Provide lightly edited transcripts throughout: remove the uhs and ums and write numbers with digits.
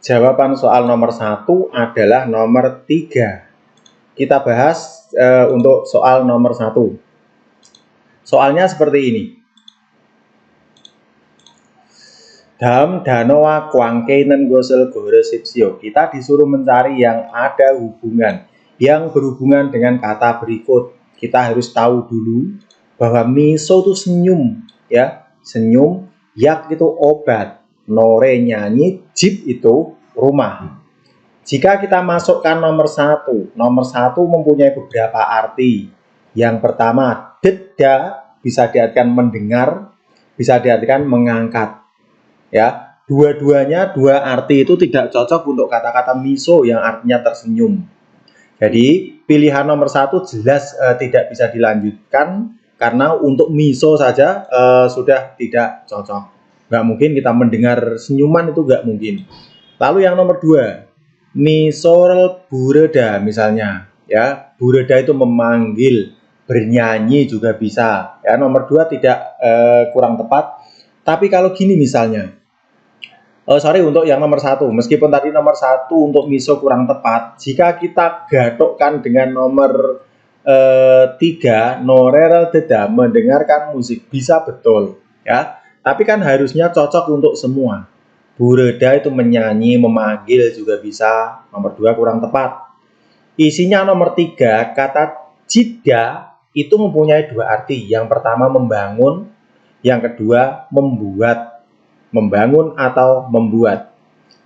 Jawaban soal nomor 1 adalah nomor 3. Kita bahas untuk soal nomor 1. Soalnya seperti ini. Dalam danoa kuangkeinen gosel goresipsio. Kita disuruh mencari yang ada hubungan, yang berhubungan dengan kata berikut. Kita harus tahu dulu bahwa miso itu senyum, ya, senyum. Yak itu obat, nore nyanyi, jip itu rumah. Jika kita masukkan nomor 1 mempunyai beberapa arti. Yang pertama, deda bisa diartikan mendengar, bisa diartikan mengangkat. Ya, dua-duanya dua arti itu tidak cocok untuk kata-kata miso yang artinya tersenyum. Jadi pilihan nomor 1 jelas tidak bisa dilanjutkan karena untuk miso saja sudah tidak cocok. Nggak mungkin kita mendengar senyuman, itu nggak mungkin. Lalu yang nomor 2, misol bureda misalnya, ya, bureda itu memanggil, bernyanyi juga bisa. Ya, nomor 2 tidak kurang tepat. Tapi kalau gini misalnya, untuk yang nomor 1, meskipun tadi nomor 1 untuk miso kurang tepat, jika kita gadokkan dengan nomor 3, norel deda, mendengarkan musik, bisa betul, ya. Tapi kan harusnya cocok untuk semua. Bureda itu menyanyi, memanggil juga bisa. Nomor 2 kurang tepat. Isinya nomor 3, kata jida itu mempunyai dua arti. Yang pertama membangun, yang kedua membuat. Membangun atau membuat.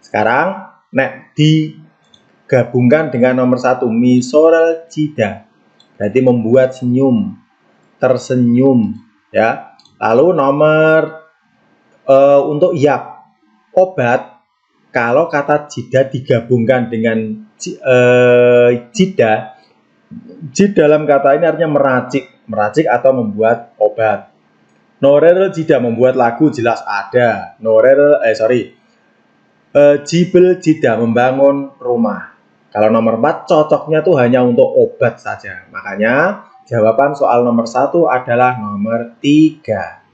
Sekarang digabungkan dengan nomor 1, misorel jida. Berarti membuat senyum, tersenyum, ya. Lalu nomor untuk yak, obat, kalau kata jida digabungkan dengan jida, jid dalam kata ini artinya meracik atau membuat obat. Norel jida, membuat lagu, jelas ada. Jibel jida, membangun rumah. Kalau nomor 4 cocoknya tuh hanya untuk obat saja. Makanya jawaban soal nomor 1 adalah nomor 3.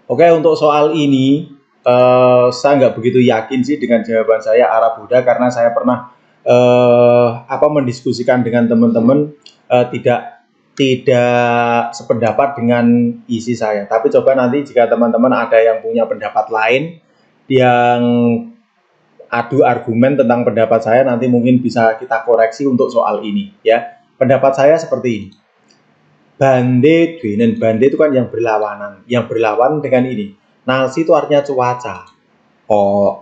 Oke, untuk soal ini saya nggak begitu yakin sih dengan jawaban saya arah Buddha, karena saya pernah mendiskusikan dengan teman-teman, tidak sependapat dengan isi saya. Tapi coba nanti jika teman-teman ada yang punya pendapat lain, yang adu argumen tentang pendapat saya, nanti mungkin bisa kita koreksi untuk soal ini, ya. Pendapat saya seperti ini. Bande dwinen, bande itu kan yang berlawanan, yang berlawan dengan ini. Nalsi itu artinya cuaca.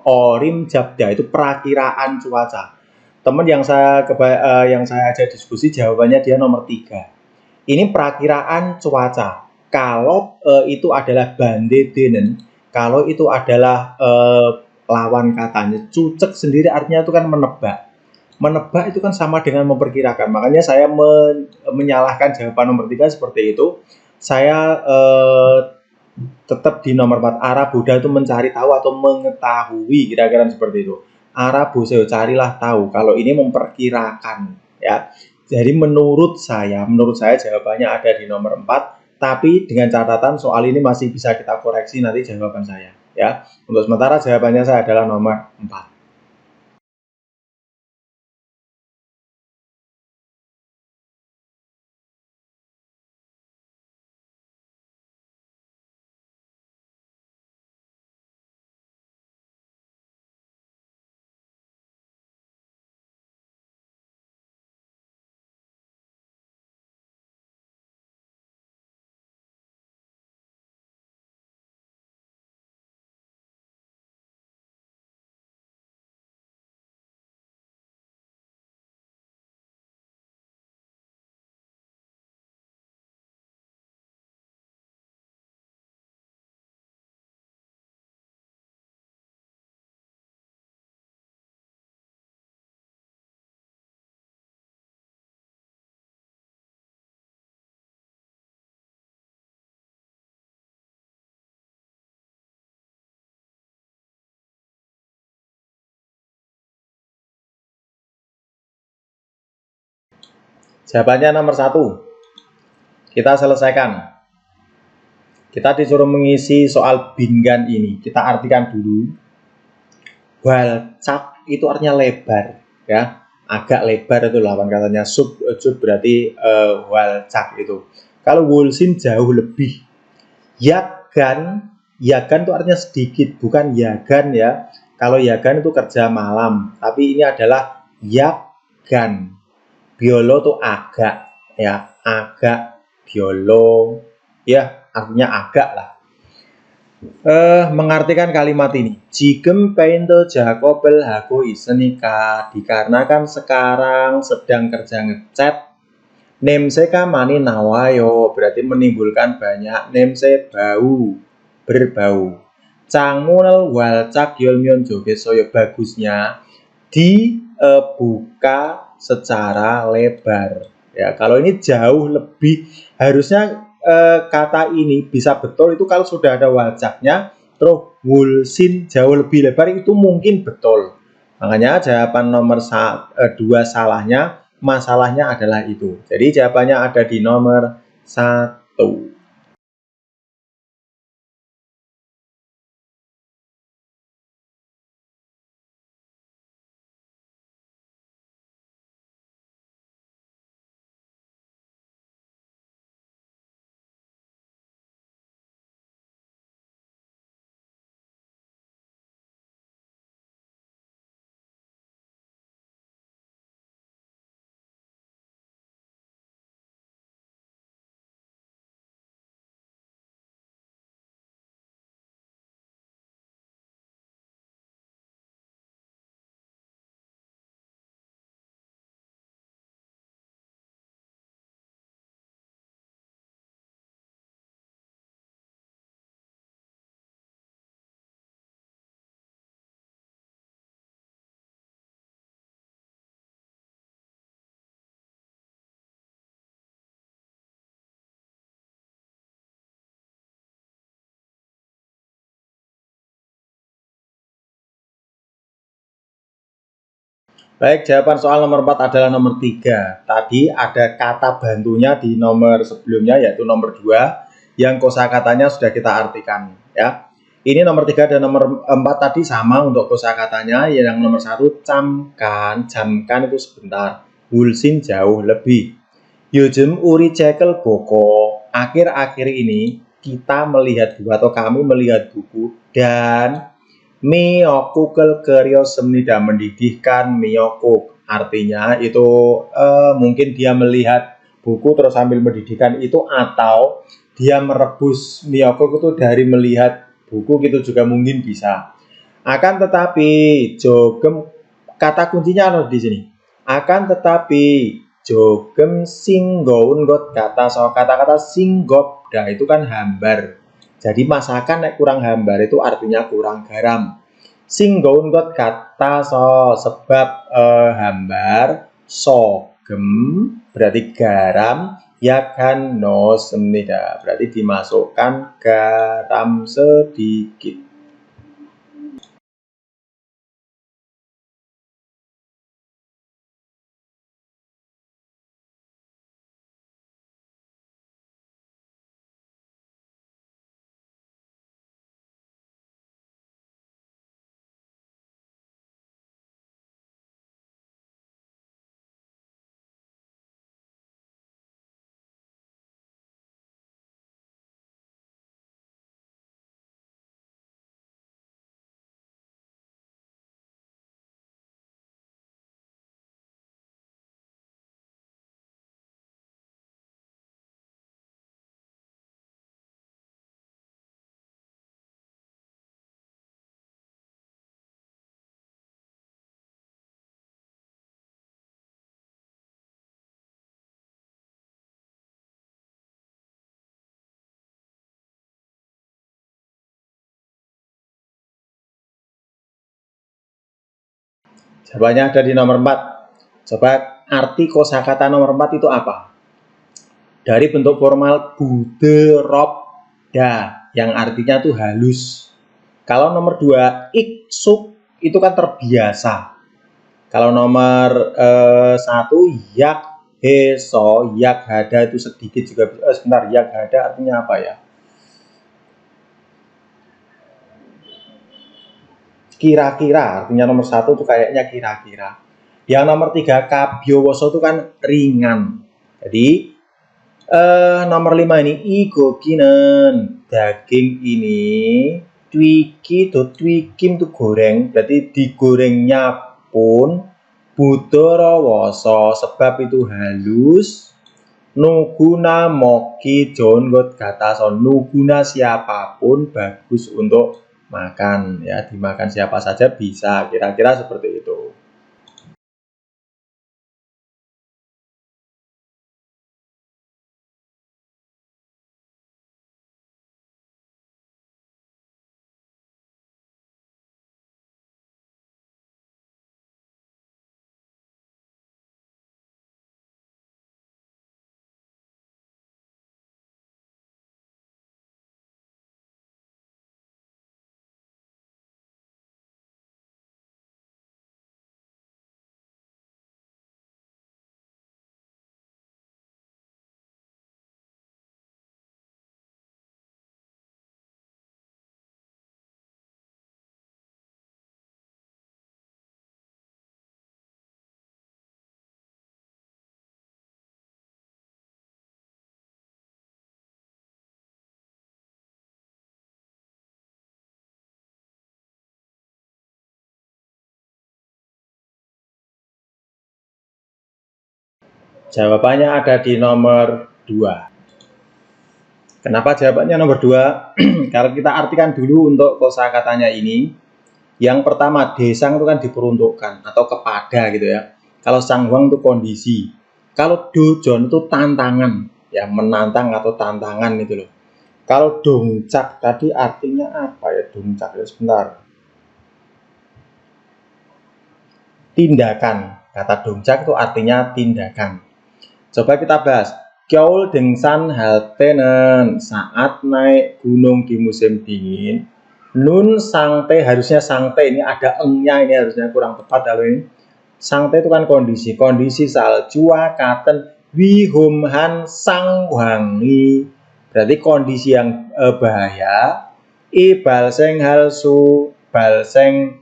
Orim jabda itu perakiraan cuaca. Teman yang saya ajak diskusi, jawabannya dia nomor 3. Ini perakiraan cuaca. Kalau itu adalah bande dwinen, kalau itu adalah lawan katanya, cucek sendiri artinya itu kan menebak. Menebak itu kan sama dengan memperkirakan. Makanya saya menyalahkan jawaban nomor 3 seperti itu. Saya tetap di nomor 4. Arah Buddha itu mencari tahu atau mengetahui, kira-kira seperti itu. Arah Buddha, carilah tahu. Kalau ini memperkirakan, ya. Jadi menurut saya jawabannya ada di nomor 4. Tapi dengan catatan soal ini masih bisa kita koreksi nanti jawaban saya, ya. Untuk sementara jawabannya saya adalah nomor 4. Jawabannya nomor 1. Kita selesaikan. Kita disuruh mengisi soal bingan ini. Kita artikan dulu. Walcak itu artinya lebar, ya. Agak lebar itu lawan katanya. Sub berarti walcak itu. Kalau wulsin jauh lebih. Yagan itu artinya sedikit, bukan yagan ya. Kalau yagan itu kerja malam, tapi ini adalah yagan. Biolo itu agak, ya, agak. Biolo, ya, artinya agak lah. Mengartikan kalimat ini. Jikem peinto Jakobel hago isenika, dikarenakan sekarang sedang kerja ngecat. Nemseka mani nawayo, berarti menimbulkan banyak. Nemse bau, berbau. Cangmunel walcak yolmyon joget soyo, bagusnya dibuka secara lebar. Ya, kalau ini jauh lebih, harusnya kata ini bisa betul itu kalau sudah ada walcaknya, terus wulsin jauh lebih lebar itu mungkin betul. Makanya jawaban nomor 2 salahnya, masalahnya adalah itu. Jadi jawabannya ada di nomor 1. Baik, jawaban soal nomor 4 adalah nomor 3. Tadi ada kata bantunya di nomor sebelumnya, yaitu nomor 2, yang kosakatanya sudah kita artikan. Ya. Ini nomor 3 dan nomor 4 tadi sama untuk kosakatanya. Yang nomor 1, jamkan itu sebentar. Wulsin jauh lebih. Yojem uri cekel boko. Akhir-akhir ini kita melihat buku atau kamu melihat buku dan Miyokuk keryo semnida, mendidihkan miyokuk. Artinya itu mungkin dia melihat buku terus sambil mendidihkan itu, atau dia merebus miyokuk itu dari melihat buku, gitu juga mungkin bisa. Akan tetapi jogem, kata kuncinya ada di sini. Akan tetapi jogem singgoun got kata, so kata-kata singgop, nah itu kan hambar. Jadi masakan kurang hambar itu artinya kurang garam. Singgoun got kata so, sebab hambar, sogem berarti garam, ya kan no semnida berarti dimasukkan garam sedikit. Jawabannya ada di nomor 4. Coba arti kosakata nomor 4 itu apa? Dari bentuk formal buderobda, yang artinya tuh halus. Kalau nomor 2, iksuk, itu kan terbiasa. Kalau nomor 1, yak, heso, yak hada itu sedikit juga bisa. Sebentar, yak hada artinya apa ya? Kira-kira, artinya nomor 1 itu kayaknya kira-kira. Yang nomor 3 kabiowoso itu kan ringan. Jadi nomor 5 ini igokinen, daging ini twiki tuh twikim tuh goreng, berarti digorengnya pun budorowoso, sebab itu halus. Nuguna moki jonggot gatason, nuguna siapapun bagus untuk makan ya, dimakan siapa saja bisa, kira-kira seperti itu. Jawabannya ada di nomor 2. Kenapa jawabannya nomor 2? Kalau kita artikan dulu untuk kosakatanya ini, yang pertama desang itu kan diperuntukkan atau kepada gitu ya. Kalau sangwang itu kondisi. Kalau dojon itu tantangan, ya menantang atau tantangan itu loh. Kalau dongcak tadi artinya apa ya dongcak? Ya sebentar. Tindakan. Kata dongcak itu artinya tindakan. Coba kita bahas. Kyaul dengsan haltenen saat naik gunung di musim dingin. Nun sangte, harusnya sangte ini ada engnya, ini harusnya kurang tepat kalau ini. Sangte itu kan kondisi salju katen wihumhan sangwangi. Berarti kondisi yang bahaya. Balseng halsu balseng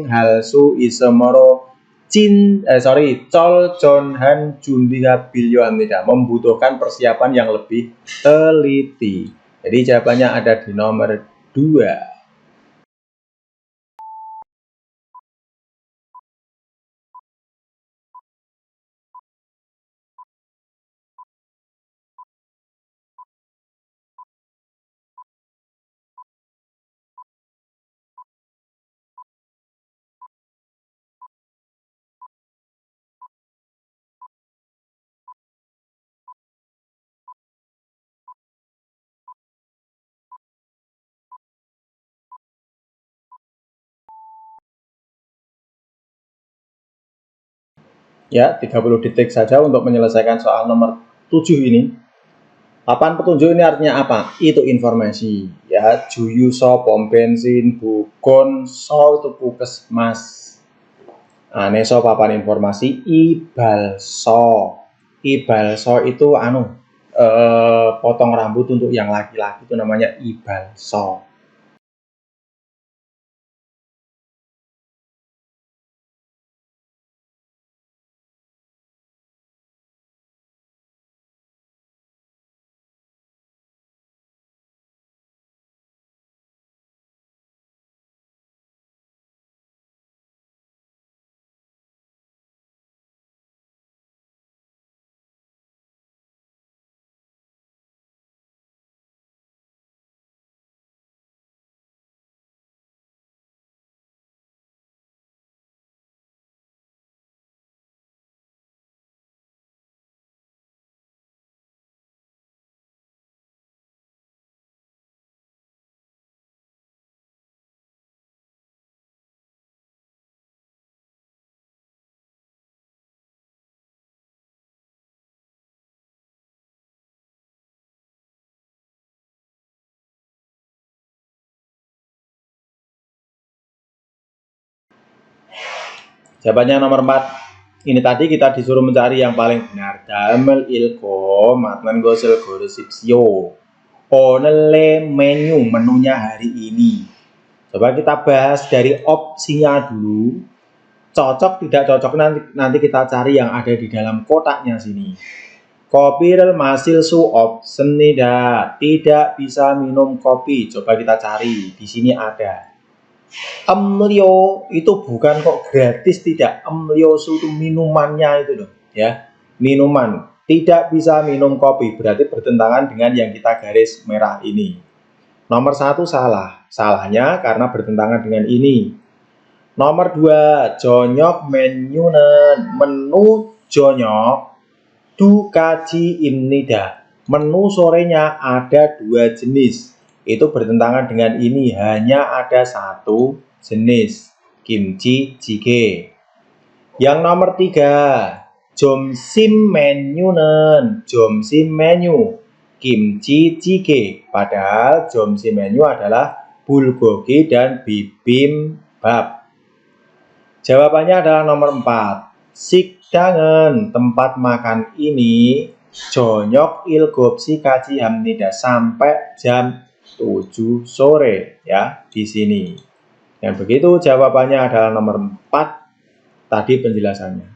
halsu isemoro Chol Jonhan Jundiha Bilyohan tidak membutuhkan persiapan yang lebih teliti. Jadi jawabannya ada di nomor 2. Ya, 30 detik saja untuk menyelesaikan soal nomor 7 ini. Papan petunjuk ini artinya apa? Itu informasi. Ya, juyuso pom bensin, bugon, so itu puskesmas. Neso papan informasi, ibalso. Ibalso itu potong rambut untuk yang laki-laki itu namanya ibalso. Jawabannya nomor 4. Ini tadi kita disuruh mencari yang paling benar. Damel ilko matnan gosel goresipsio. Onele menunya hari ini. Coba kita bahas dari opsinya dulu. Cocok tidak cocok nanti kita cari yang ada di dalam kotaknya sini. Kopirel masil suop senida, tidak bisa minum kopi. Coba kita cari, di sini ada. Emlio itu bukan kok gratis, tidak. Emlio itu minumannya itu loh, ya. Minuman. Tidak bisa minum kopi, berarti bertentangan dengan yang kita garis merah ini. Nomor 1 salah. Salahnya karena bertentangan dengan ini. Nomor 2, jonyok menyunen. Menu jonyok dukaji imnida. Menu sorenya ada 2 jenis. Itu bertentangan dengan ini, hanya ada 1 jenis, kimchi jjigae. Yang nomor 3, jomsim menyunen. Jomsim menu kimchi jjigae. Padahal jomsim menu adalah bulgogi dan bibimbap. Jawabannya adalah nomor 4. Sikdangen, tempat makan ini jonyok ilgopsi kaji hamnida sampai jam 7 sore ya di sini. Yang begitu jawabannya adalah nomor 4 tadi penjelasannya.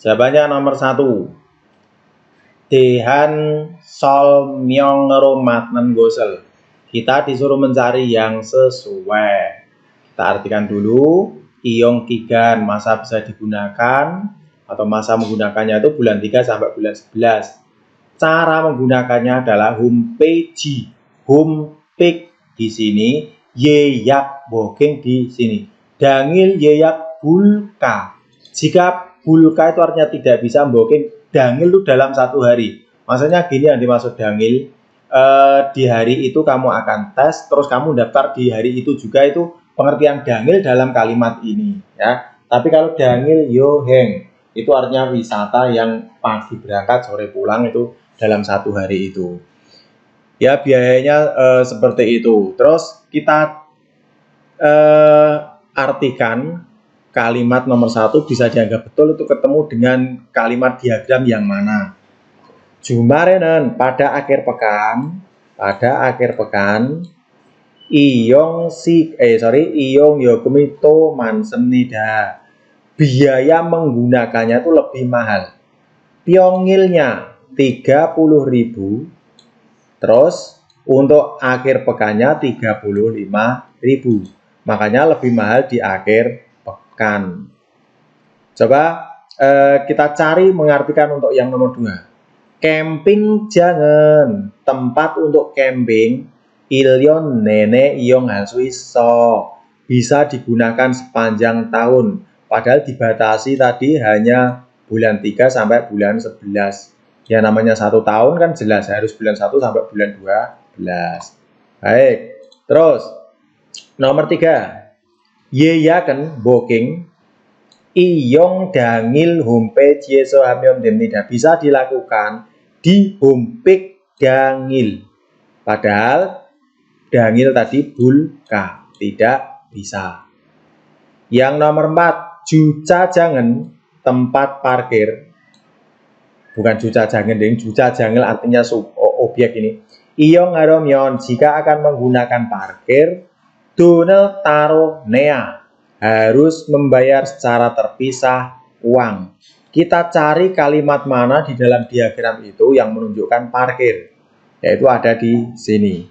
Jawabannya nomor 1. Dehan sol myong romatnen gosel. Kita disuruh mencari yang sesuai. Kita artikan dulu. Iyong kigan, masa bisa digunakan atau masa menggunakannya itu bulan 3 sampai bulan 11. Cara menggunakannya adalah homepage. Homepage di sini, yeyak booking di sini. Dangil yeyak bulka. Jika bulka itu artinya tidak bisa booking, dangil itu dalam 1 hari. Maksudnya gini yang dimaksud dangil, di hari itu kamu akan tes, terus kamu daftar di hari itu juga, itu pengertian dangil dalam kalimat ini ya. Tapi kalau dangil yoheng itu artinya wisata yang pagi berangkat sore pulang itu dalam 1 hari itu. Ya biayanya seperti itu. Terus kita artikan kalimat nomor 1 bisa dianggap betul itu ketemu dengan kalimat diagram yang mana. Jumarenen pada akhir pekan iyong yogemito mansenida. Biaya menggunakannya itu lebih mahal. Pyongilnya 30.000. Terus untuk akhir pekannya 35.000. Makanya lebih mahal di akhir pekan. Coba kita cari mengartikan untuk yang nomor 2. Camping jangan. Tempat untuk camping ilyon nene iyong halsuiso. Bisa digunakan sepanjang tahun. Padahal dibatasi tadi hanya bulan 3 sampai bulan 11. Ya namanya 1 tahun kan jelas harus bulan 1 sampai bulan 12. Baik. Terus nomor 3. Yeyaken booking iyong dangil homepage yeso hamyom demnida. Bisa dilakukan di homepage dangil. Padahal dangil tadi bulka, tidak bisa. Yang nomor 4, juca jangan tempat parkir. Bukan juca jangan, juca jangan artinya objek ini. Iyong haromyon jika akan menggunakan parkir, donel taro nea. harus membayar secara terpisah uang. Kita cari kalimat mana di dalam diagram itu yang menunjukkan parkir, yaitu ada di sini.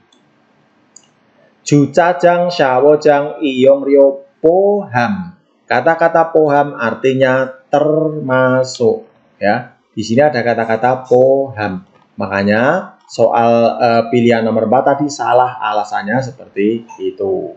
Jucajang, syawojang, iyong ryo, poham. Kata-kata poham artinya termasuk. Ya, di sini ada kata-kata poham. Makanya soal pilihan nomor 4 tadi salah alasannya seperti itu.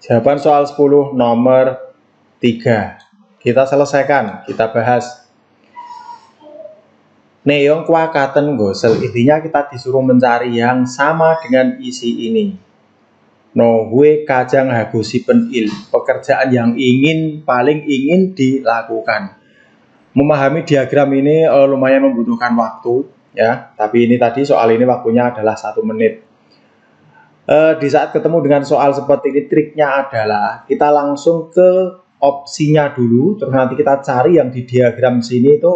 Jawaban soal 10 nomor 3. Kita selesaikan, kita bahas. Neong kuakaten gosel, intinya kita disuruh mencari yang sama dengan isi ini. Nohue kajang hagusipen il, pekerjaan yang paling ingin dilakukan. Memahami diagram ini lumayan membutuhkan waktu, ya. Tapi ini tadi soal ini waktunya adalah 1 menit. Di saat ketemu dengan soal seperti ini, triknya adalah kita langsung ke opsinya dulu, terus nanti kita cari yang di diagram sini itu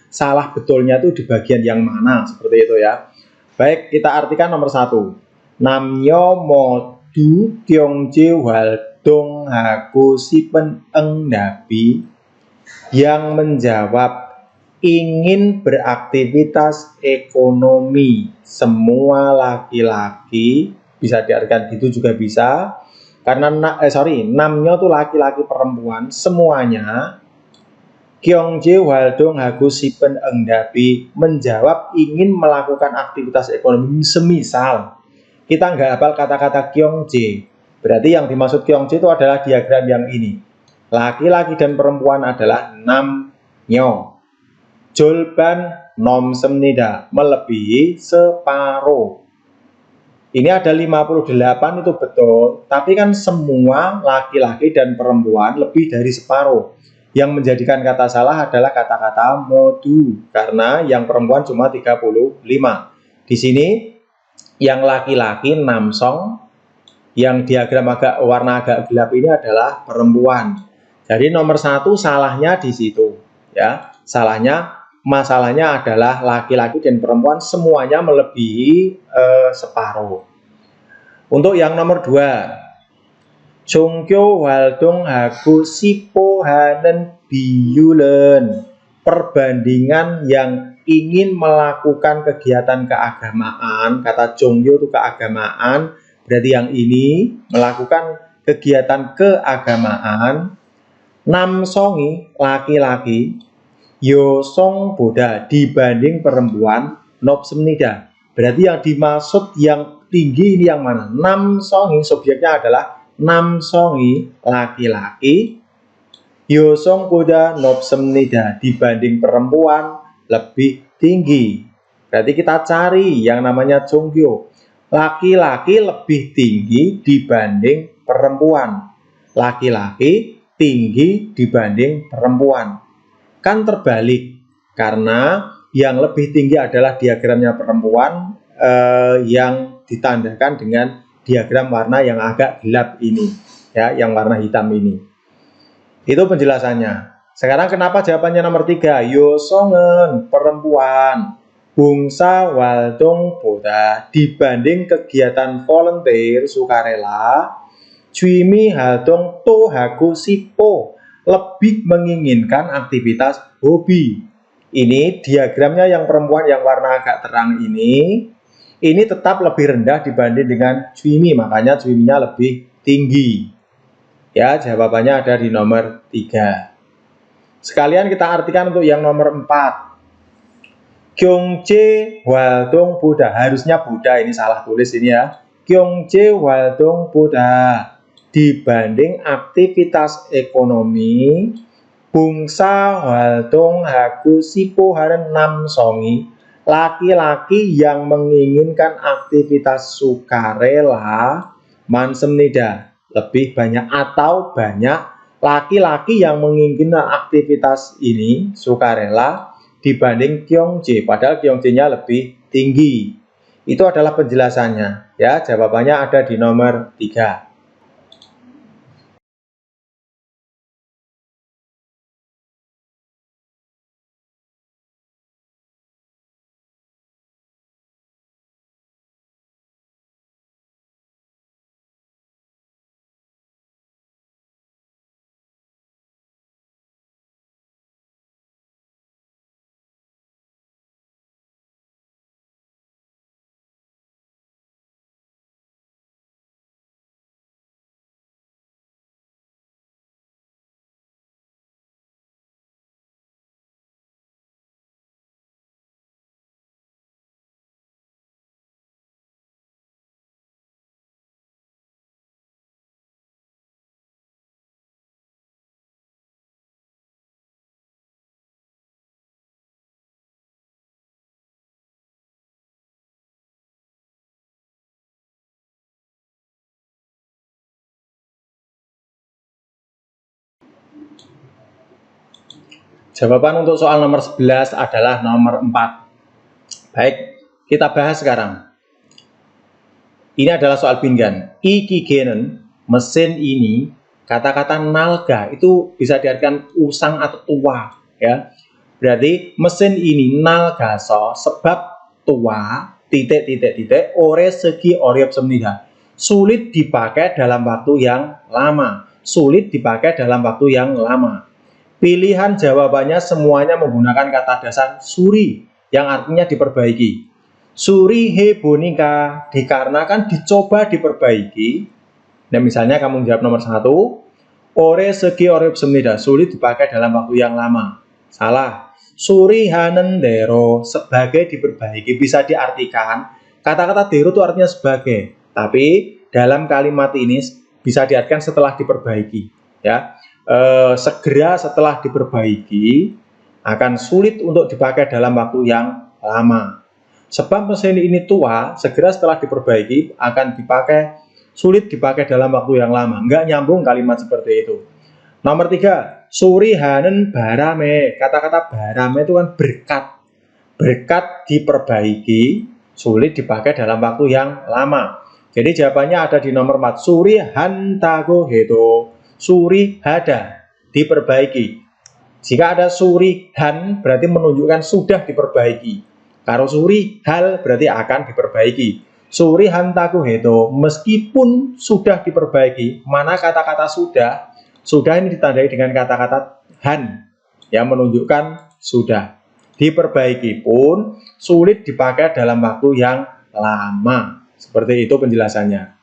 salah betulnya itu di bagian yang mana, seperti itu ya. Baik, kita artikan nomor 1. Namyo modu kyongje waldong hago sipen engdabi, yang menjawab ingin beraktivitas ekonomi. Semua laki-laki, bisa diartikan gitu juga bisa, karena namnya tuh laki-laki perempuan semuanya. Kyongje waldong hago sipen engdabi, menjawab ingin melakukan aktivitas ekonomi. Semisal kita nggak hafal kata-kata kyongje, berarti yang dimaksud kyongje itu adalah diagram yang ini. Laki-laki dan perempuan adalah namnyo. Jolban nom semnida, melebihi separuh. Ini ada 58 itu betul, tapi kan semua laki-laki dan perempuan lebih dari separuh. Yang menjadikan kata salah adalah kata-kata modu, karena yang perempuan cuma 35. Di sini yang laki-laki namsong, yang diagram warna agak gelap ini adalah perempuan. Jadi nomor 1 salahnya di situ, ya. Masalahnya adalah laki-laki dan perempuan semuanya melebihi separuh. Untuk yang nomor 2, Chongkyo waldong hago sipo hanen biyulen, perbandingan yang ingin melakukan kegiatan keagamaan. Kata Chongkyo itu keagamaan, berarti yang ini melakukan kegiatan keagamaan. Namsongi laki-laki, Yosong boda dibanding perempuan, nopsemnida. Berarti yang dimaksud yang tinggi ini yang mana? Namsongi, subjeknya adalah namsongi laki-laki, Yosong boda nopsemnida dibanding perempuan lebih tinggi. Berarti kita cari yang namanya Chongkyo. Laki-laki lebih tinggi dibanding perempuan. Laki-laki tinggi dibanding perempuan. Kan terbalik, karena yang lebih tinggi adalah diagramnya perempuan yang ditandakan dengan diagram warna yang agak gelap ini, ya, yang warna hitam ini. Itu penjelasannya. Sekarang kenapa jawabannya nomor 3? Yosongen perempuan, bungsa waldong boda dibanding kegiatan volunteer sukarela, Juimi haldong tohago sipo, lebih menginginkan aktivitas hobi. Ini diagramnya yang perempuan yang warna agak terang ini tetap lebih rendah dibanding dengan Juimi, makanya Juiminya lebih tinggi. Ya, jawabannya ada di nomor 3. Sekalian kita artikan untuk yang nomor 4. Gyeongje Hwaldong Buddha. Harusnya Buddha, ini salah tulis ini ya. Gyeongje Hwaldong Buddha. Dibanding aktivitas ekonomi, Bungsa Hwaldong Haku Sipoharen Namsongi. Laki-laki yang menginginkan aktivitas sukarela mansemnida. Lebih banyak atau banyak laki-laki yang menginginkan aktivitas ini sukarela dibanding Gyeongje, padahal Gyeongje-nya lebih tinggi. Itu adalah penjelasannya. Ya, jawabannya ada di nomor 3. Jawaban untuk soal nomor 11 adalah nomor 4. Baik, kita bahas sekarang. Ini adalah soal pinggan. Ikigenen, mesin ini, kata-kata nalga itu bisa diartikan usang atau tua, ya. Berarti mesin ini nalgaso sebab tua titik ore segi oriop semniha. Sulit dipakai dalam waktu yang lama. Sulit dipakai dalam waktu yang lama. Pilihan jawabannya semuanya menggunakan kata dasar suri yang artinya diperbaiki. Suri hebonika dikarenakan dicoba diperbaiki. Nah, misalnya kamu jawab nomor 1, ore segi oriop semnida, sulit dipakai dalam waktu yang lama. Salah. Suri hanendero, sebagai diperbaiki, bisa diartikan kata-kata dero itu artinya sebagai, tapi dalam kalimat ini bisa diartikan setelah diperbaiki, ya. Segera setelah diperbaiki akan sulit untuk dipakai dalam waktu yang lama. Sebab mesin ini tua, segera setelah diperbaiki akan sulit dipakai dalam waktu yang lama. Enggak nyambung kalimat seperti itu. Nomor 3, suri hanen barame. Kata-kata barame itu kan berkat. Berkat diperbaiki, sulit dipakai dalam waktu yang lama. Jadi jawabannya ada di nomor 4. Suri hantago heto. Suri hada, diperbaiki. Jika ada suri han, berarti menunjukkan sudah diperbaiki. Kalau suri hal, berarti akan diperbaiki. Suri hantaku heto, meskipun sudah diperbaiki, mana kata-kata sudah? Sudah ini ditandai dengan kata-kata han, yang menunjukkan sudah. Diperbaiki pun sulit dipakai dalam waktu yang lama. Seperti itu penjelasannya.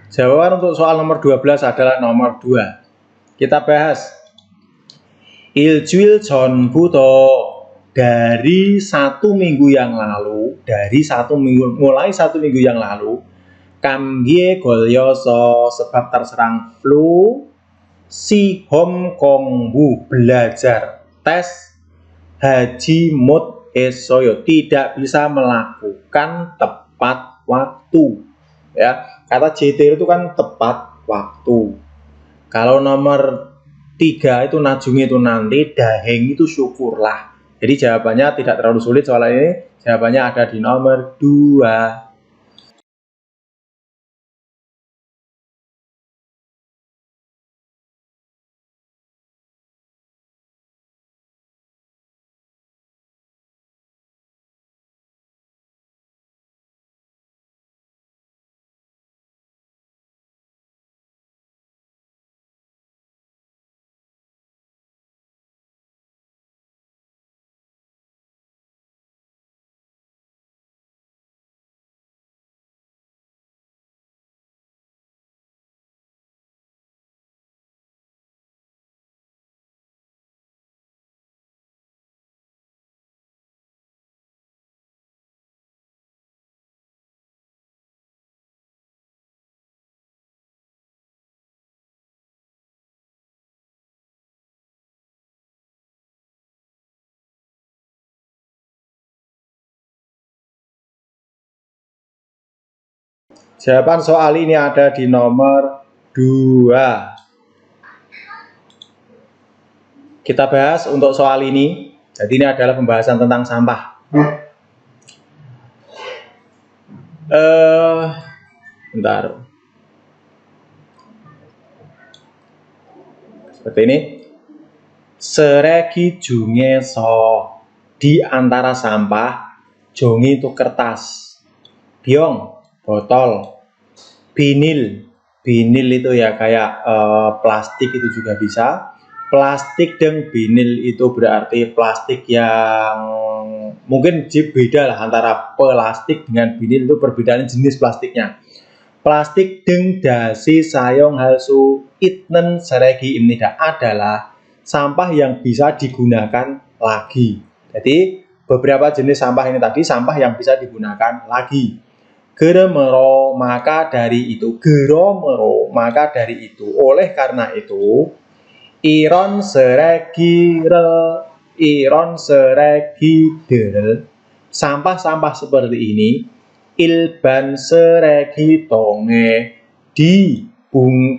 Jawaban untuk soal nomor 12 adalah nomor 2. Kita bahas. Iljuil John Buto dari 1 minggu yang lalu, mulai 1 minggu yang lalu, kangge golyoso sebab terserang flu, si Hong Kong Bu belajar tes Haji Mut Esoyo tidak bisa melakukan tepat waktu. Ya, kata JT itu kan tepat waktu. Kalau nomor 3 itu najungi itu nanti, daheng itu syukurlah. Jadi jawabannya tidak terlalu sulit soal ini. Jawabannya ada di nomor 2. Jawaban soal ini ada di nomor 2. Kita bahas untuk soal ini. Jadi ini adalah pembahasan tentang sampah. Bentar. Seperti ini. Seregi junge so, di antara sampah, jongi itu kertas, biong, botol, binil itu ya kayak plastik itu juga bisa. Plastik dan binil itu berarti plastik yang mungkin beda lah antara plastik dengan binil, itu perbedaan jenis plastiknya. Plastik deng dasi sayong halsu itnen seregi imnida adalah sampah yang bisa digunakan lagi. Jadi beberapa jenis sampah ini tadi sampah yang bisa digunakan lagi. Geromero, maka dari itu. Geromero, maka dari itu. Oleh karena itu, iron seregi del, sampah-sampah seperti ini ilban seregi tonge, di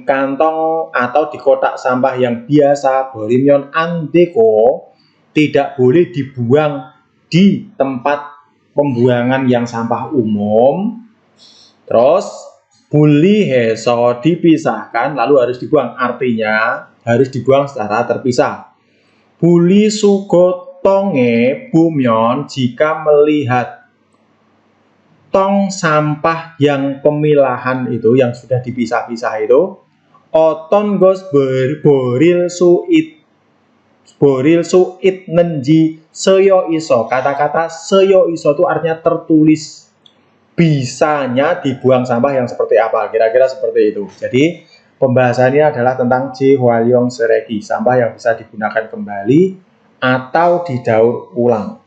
kantong atau di kotak sampah yang biasa borimyon andeko, tidak boleh dibuang di tempat pembuangan yang sampah umum. Terus buli heso dipisahkan lalu harus dibuang, artinya harus dibuang secara terpisah. Buli sugotonge bumyon, jika melihat tong sampah yang pemilahan itu yang sudah dipisah-pisah itu, oton gos boril suit nenji seyo iso. Kata-kata seyo iso itu artinya tertulis, bisanya dibuang sampah yang seperti apa, kira-kira seperti itu. Jadi pembahasannya adalah tentang Jihwalyong seregi, sampah yang bisa digunakan kembali atau didaur ulang.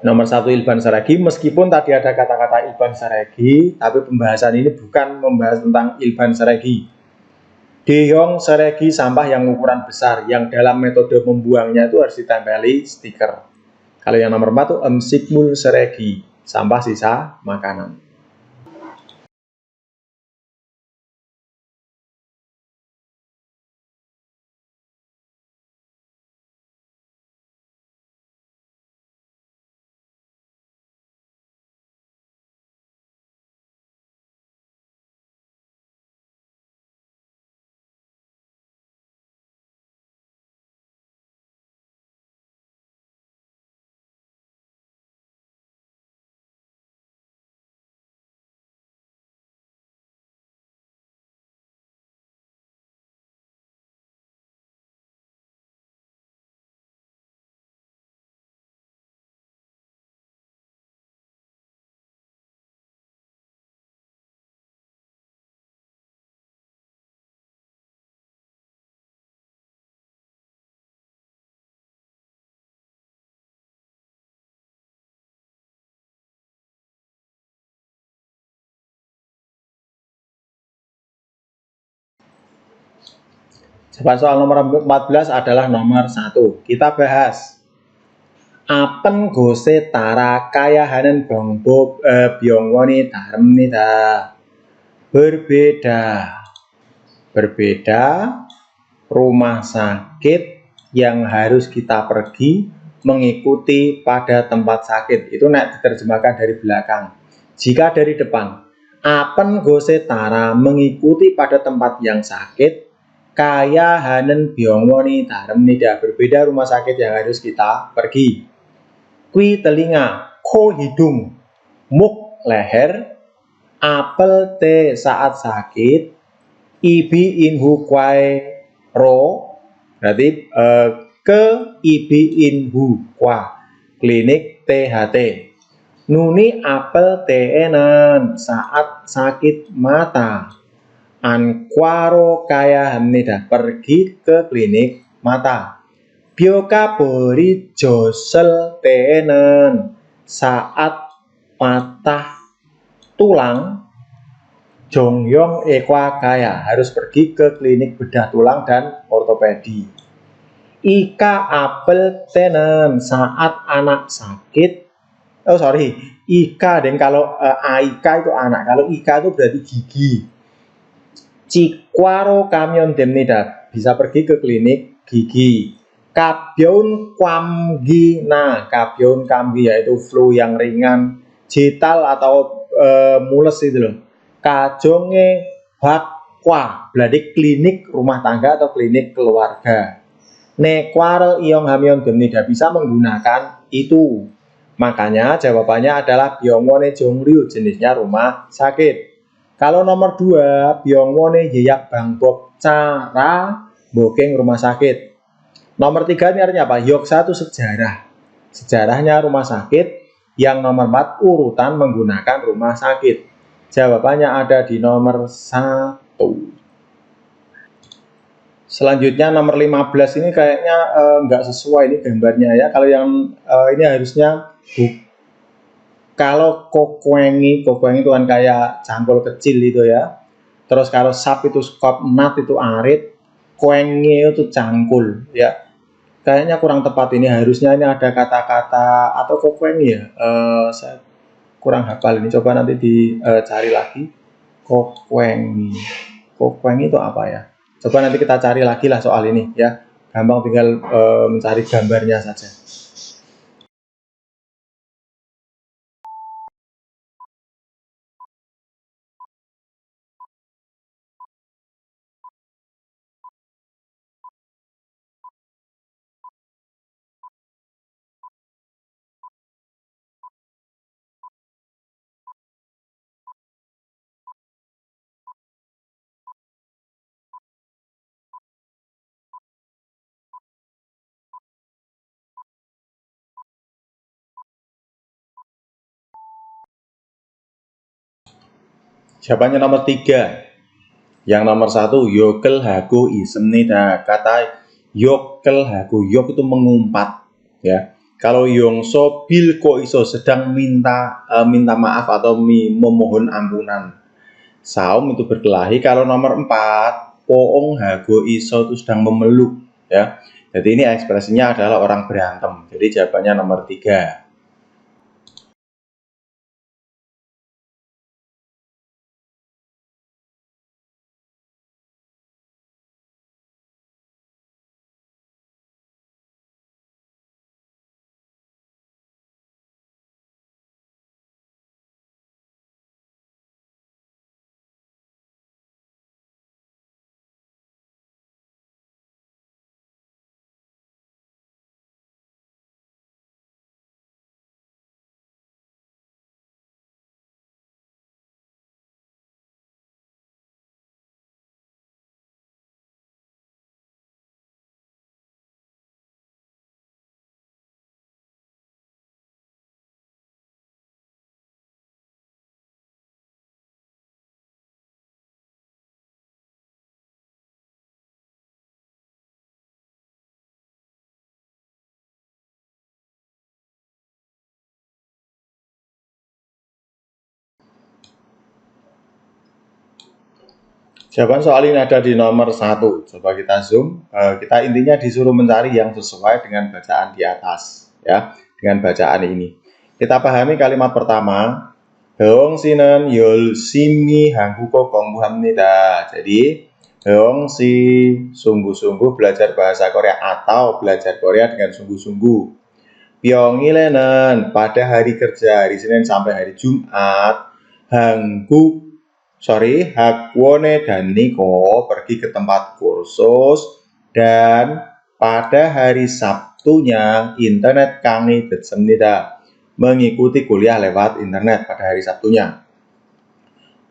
Nomor 1 ilban seregi, meskipun tadi ada kata-kata ilban seregi, tapi pembahasan ini bukan membahas tentang ilban seregi. Dehyong seregi, sampah yang ukuran besar, yang dalam metode membuangnya itu harus ditempeli stiker. Kalau yang nomor 4 itu emsikmul seregi, sampah sisa makanan. Jawaban soal nomor 14 adalah nomor 1. Kita bahas. Apen gose tara kayahanen bongbo byongwoni dharmnida. Berbeda. Berbeda rumah sakit yang harus kita pergi mengikuti pada tempat sakit. Itu nek diterjemahkan dari belakang. Jika dari depan, apen gose tara mengikuti pada tempat yang sakit, kaya hanen byongwoni dharmnida. Berbeda rumah sakit yang harus kita pergi. Kui telinga, ko hidung, muk leher, apel te saat sakit, ibi inhu kwai ro, berarti ke ibi inhu kwa klinik THT. Nuni apel teenan saat sakit mata. Ankwaro kaya hamnida, pergi ke klinik mata. Bioka bori josel tenen saat patah tulang. Jongyong ekwa kaya harus pergi ke klinik bedah tulang dan ortopedi. Ika apel tenen saat anak sakit. Oh sorry, Ika dan kalau Aika itu anak, kalau Ika itu berarti gigi. Cikwaro kamyon demnida, bisa pergi ke klinik gigi. Kabyon kwamgi, nah kabyon kamgi yaitu flu yang ringan, jital atau mules itu loh. Kajonge bakwa, berarti klinik rumah tangga atau klinik keluarga. Nekware iong hamyon demnida, bisa menggunakan itu. Makanya jawabannya adalah byongwone jongryu, jenisnya rumah sakit. Kalau nomor 2, byongwone yeyak bangbok cara booking rumah sakit. Nomor 3 ini artinya apa? Yoksa itu sejarah. Sejarahnya rumah sakit. Yang nomor 4 urutan menggunakan rumah sakit. Jawabannya ada di nomor 1. Selanjutnya nomor 15 ini kayaknya nggak sesuai ini gambarnya ya. Kalau yang ini harusnya kalau kokwengi itu kan kayak jangkol kecil itu ya. Terus kalau sap itu skop, nat itu arit, kuengi itu cangkul ya. Kayaknya kurang tepat ini, harusnya ini ada kata-kata atau kokwengi ya. Saya kurang hafal ini, coba nanti dicari lagi. Kokwengi. Kokwengi itu apa ya? Coba nanti kita cari lagi lah soal ini ya. Gampang tinggal mencari gambarnya saja. Jawabannya nomor 3. Yang nomor 1, yokel hago isemnida. Kata yokel hago, yok itu mengumpat ya. Kalau yongso bil ko iso, sedang minta maaf atau memohon ampunan. Saum itu berkelahi. Kalau nomor 4, poong hago iso itu sedang memeluk ya. Jadi ini ekspresinya adalah orang berantem. Jadi jawabannya nomor 3. Jawaban soal ini ada di nomor 1. Coba kita zoom. Kita intinya disuruh mencari yang sesuai dengan bacaan di atas, ya, dengan bacaan ini. Kita pahami kalimat pertama. Heong si는 열심히 한국어 공부합니다. Jadi, Heong si sungguh-sungguh belajar bahasa Korea atau belajar Korea dengan sungguh-sungguh. Pyongil에는 pada hari kerja, hari Senin sampai hari Jumat, 학원에 다니고 pergi ke tempat kursus, dan pada hari Sabtunya internet 강의 듣습니다. Mengikuti kuliah lewat internet pada hari Sabtunya.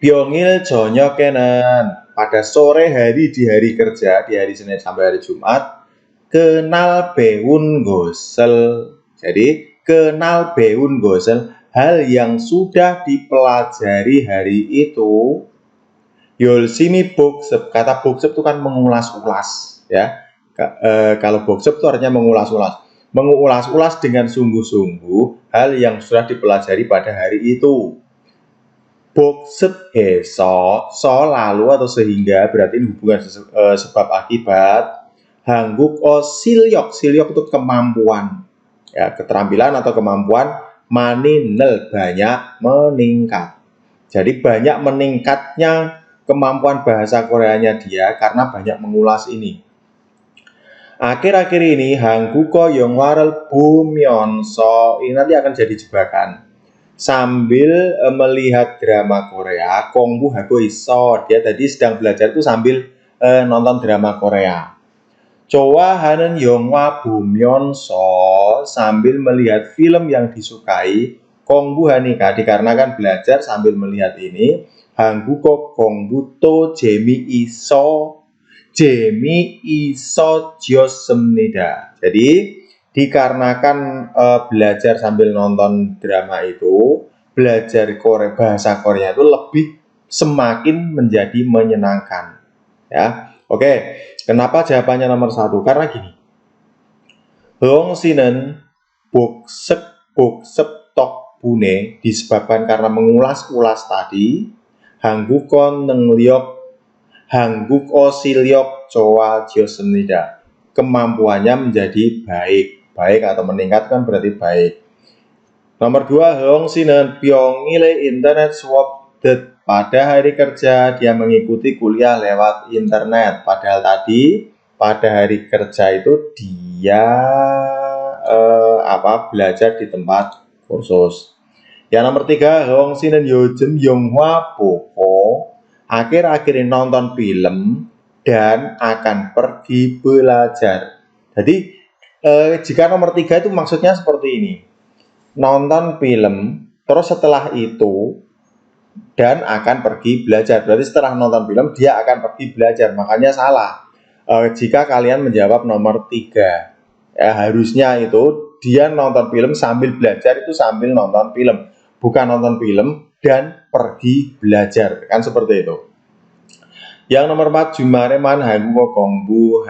Pyongil 저녁에는 pada sore hari di hari kerja, di hari Senin sampai hari Jumat, kenal 배운 것을. Jadi, kenal 배운 것을, hal yang sudah dipelajari hari itu. 열심히 복습, kata 복습 itu kan mengulas-ulas, ya. Kalau 복습 itu artinya mengulas-ulas. Mengulas-ulas dengan sungguh-sungguh hal yang sudah dipelajari pada hari itu. 복습해서, lalu atau sehingga, berarti ini hubungan sebab akibat. 한국어 실력 itu kemampuan, ya, keterampilan atau kemampuan. 많이 늘, banyak, meningkat. Jadi banyak meningkatnya kemampuan bahasa Koreanya dia karena banyak mengulas ini. Akhir-akhir ini 한국어 영화를 보면서, ini nanti akan jadi jebakan. Sambil melihat drama Korea, 공부하고 있어. Dia tadi sedang belajar itu sambil nonton drama Korea. 좋아하는 영화 보면서, sambil melihat film yang disukai. 공부하니까, dikarenakan belajar sambil melihat ini. 한국어 공부도 재미있어졌습니다. Jadi dikarenakan belajar sambil nonton drama itu, belajar bahasa Korea itu semakin menjadi menyenangkan, ya. Oke, kenapa jawabannya nomor 1? Karena gini. Heong si는 복습 덕분에, disebabkan karena mengulas-ulas tadi. 한국어 실력 좋아졌습니다. Kemampuannya menjadi baik. Baik atau meningkat kan berarti baik. Nomor 2, Heong si는 평일에 internet 수업 듣. Pada hari kerja dia mengikuti kuliah lewat internet. Padahal tadi pada hari kerja itu dia belajar di tempat kursus. Yang nomor 3, Heong si는 요즘 영화 보고, akhir-akhir ini nonton film dan akan pergi belajar. Jadi jika nomor 3 itu maksudnya seperti ini. Nonton film, terus setelah itu dan akan pergi belajar. Berarti setelah nonton film dia akan pergi belajar. Makanya salah jika kalian menjawab nomor 3. Ya, harusnya itu dia nonton film sambil belajar, itu sambil nonton film, bukan nonton film dan pergi belajar. Kan seperti itu. Yang nomor 4, 주말에만 한국어 공부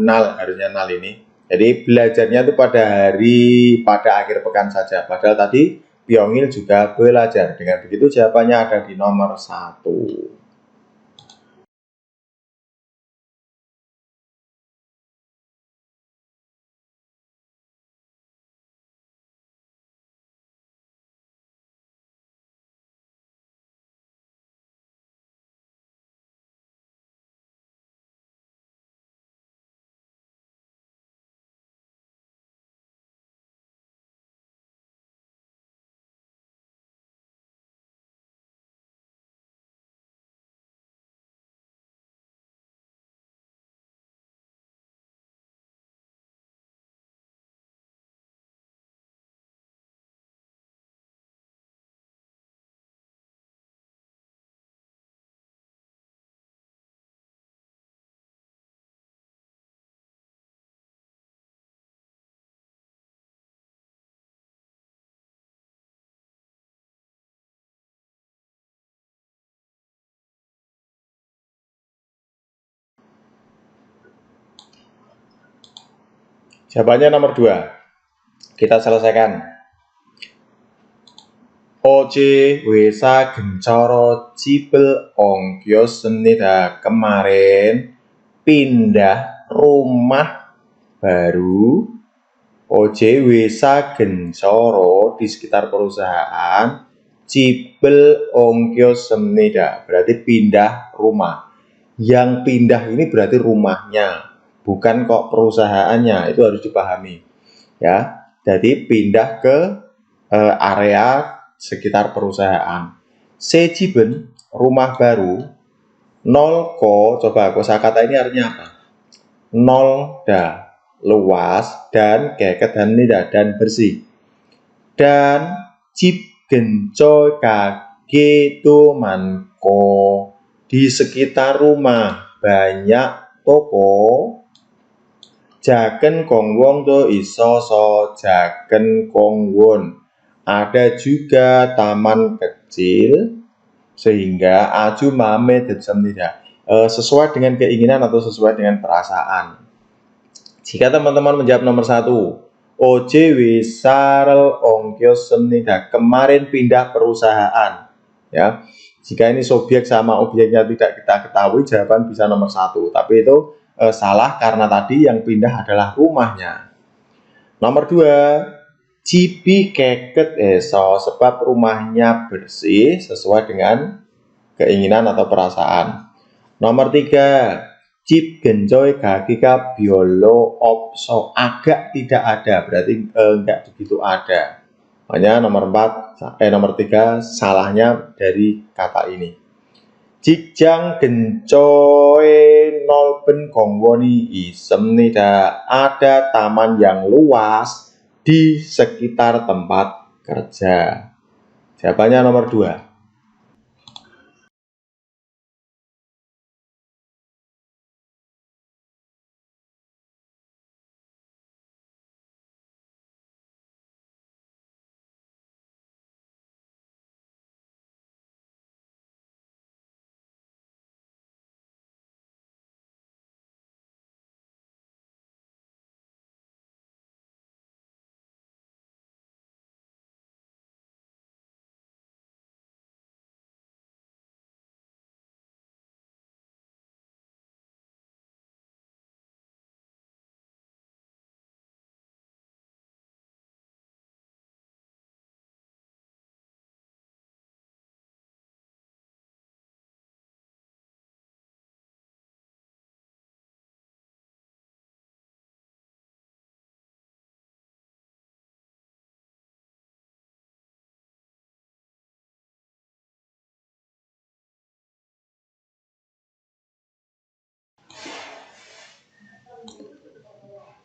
nal, harusnya nal ini. Jadi belajarnya itu pada akhir pekan saja. Padahal tadi Pyongil juga belajar. Dengan begitu jawabannya ada di nomor 1. Jawabannya nomor 2. Kita selesaikan. Oce wesa gencoro cibel ongkyo senida kemarin pindah rumah baru. Oce wesa gencoro di sekitar perusahaan cibel ongkyo senida berarti pindah rumah. Yang pindah ini berarti rumahnya, bukan kok perusahaannya, itu harus dipahami ya. Jadi pindah ke area sekitar perusahaan. Sejiben rumah baru. Nol ko, coba kosakata ini artinya apa? Nol da, luas dan keket dan nida dan bersih. Dan cip gencoy kage manko, di sekitar rumah banyak toko. Jaken kongwong to iso so jaken kongwon, ada juga taman kecil sehingga aju mame desem tidak sesuai dengan keinginan atau sesuai dengan perasaan. Jika teman-teman menjawab nomor 1, Oje wisarel ongkyo senida, kemarin pindah perusahaan ya. Jika ini subjek sama objeknya tidak kita ketahui, jawaban bisa nomor 1, tapi itu salah karena tadi yang pindah adalah rumahnya. Nomor 2, cipi keket eso, sebab rumahnya bersih sesuai dengan keinginan atau perasaan. Nomor 3, cip gencoy gagika biolo opso, agak tidak ada, berarti enggak begitu ada. Makanya nomor 3 salahnya dari kata ini. Jikjang gencoy nolben gongwoni isem nida, ada taman yang luas di sekitar tempat kerja. Jawabannya nomor 2.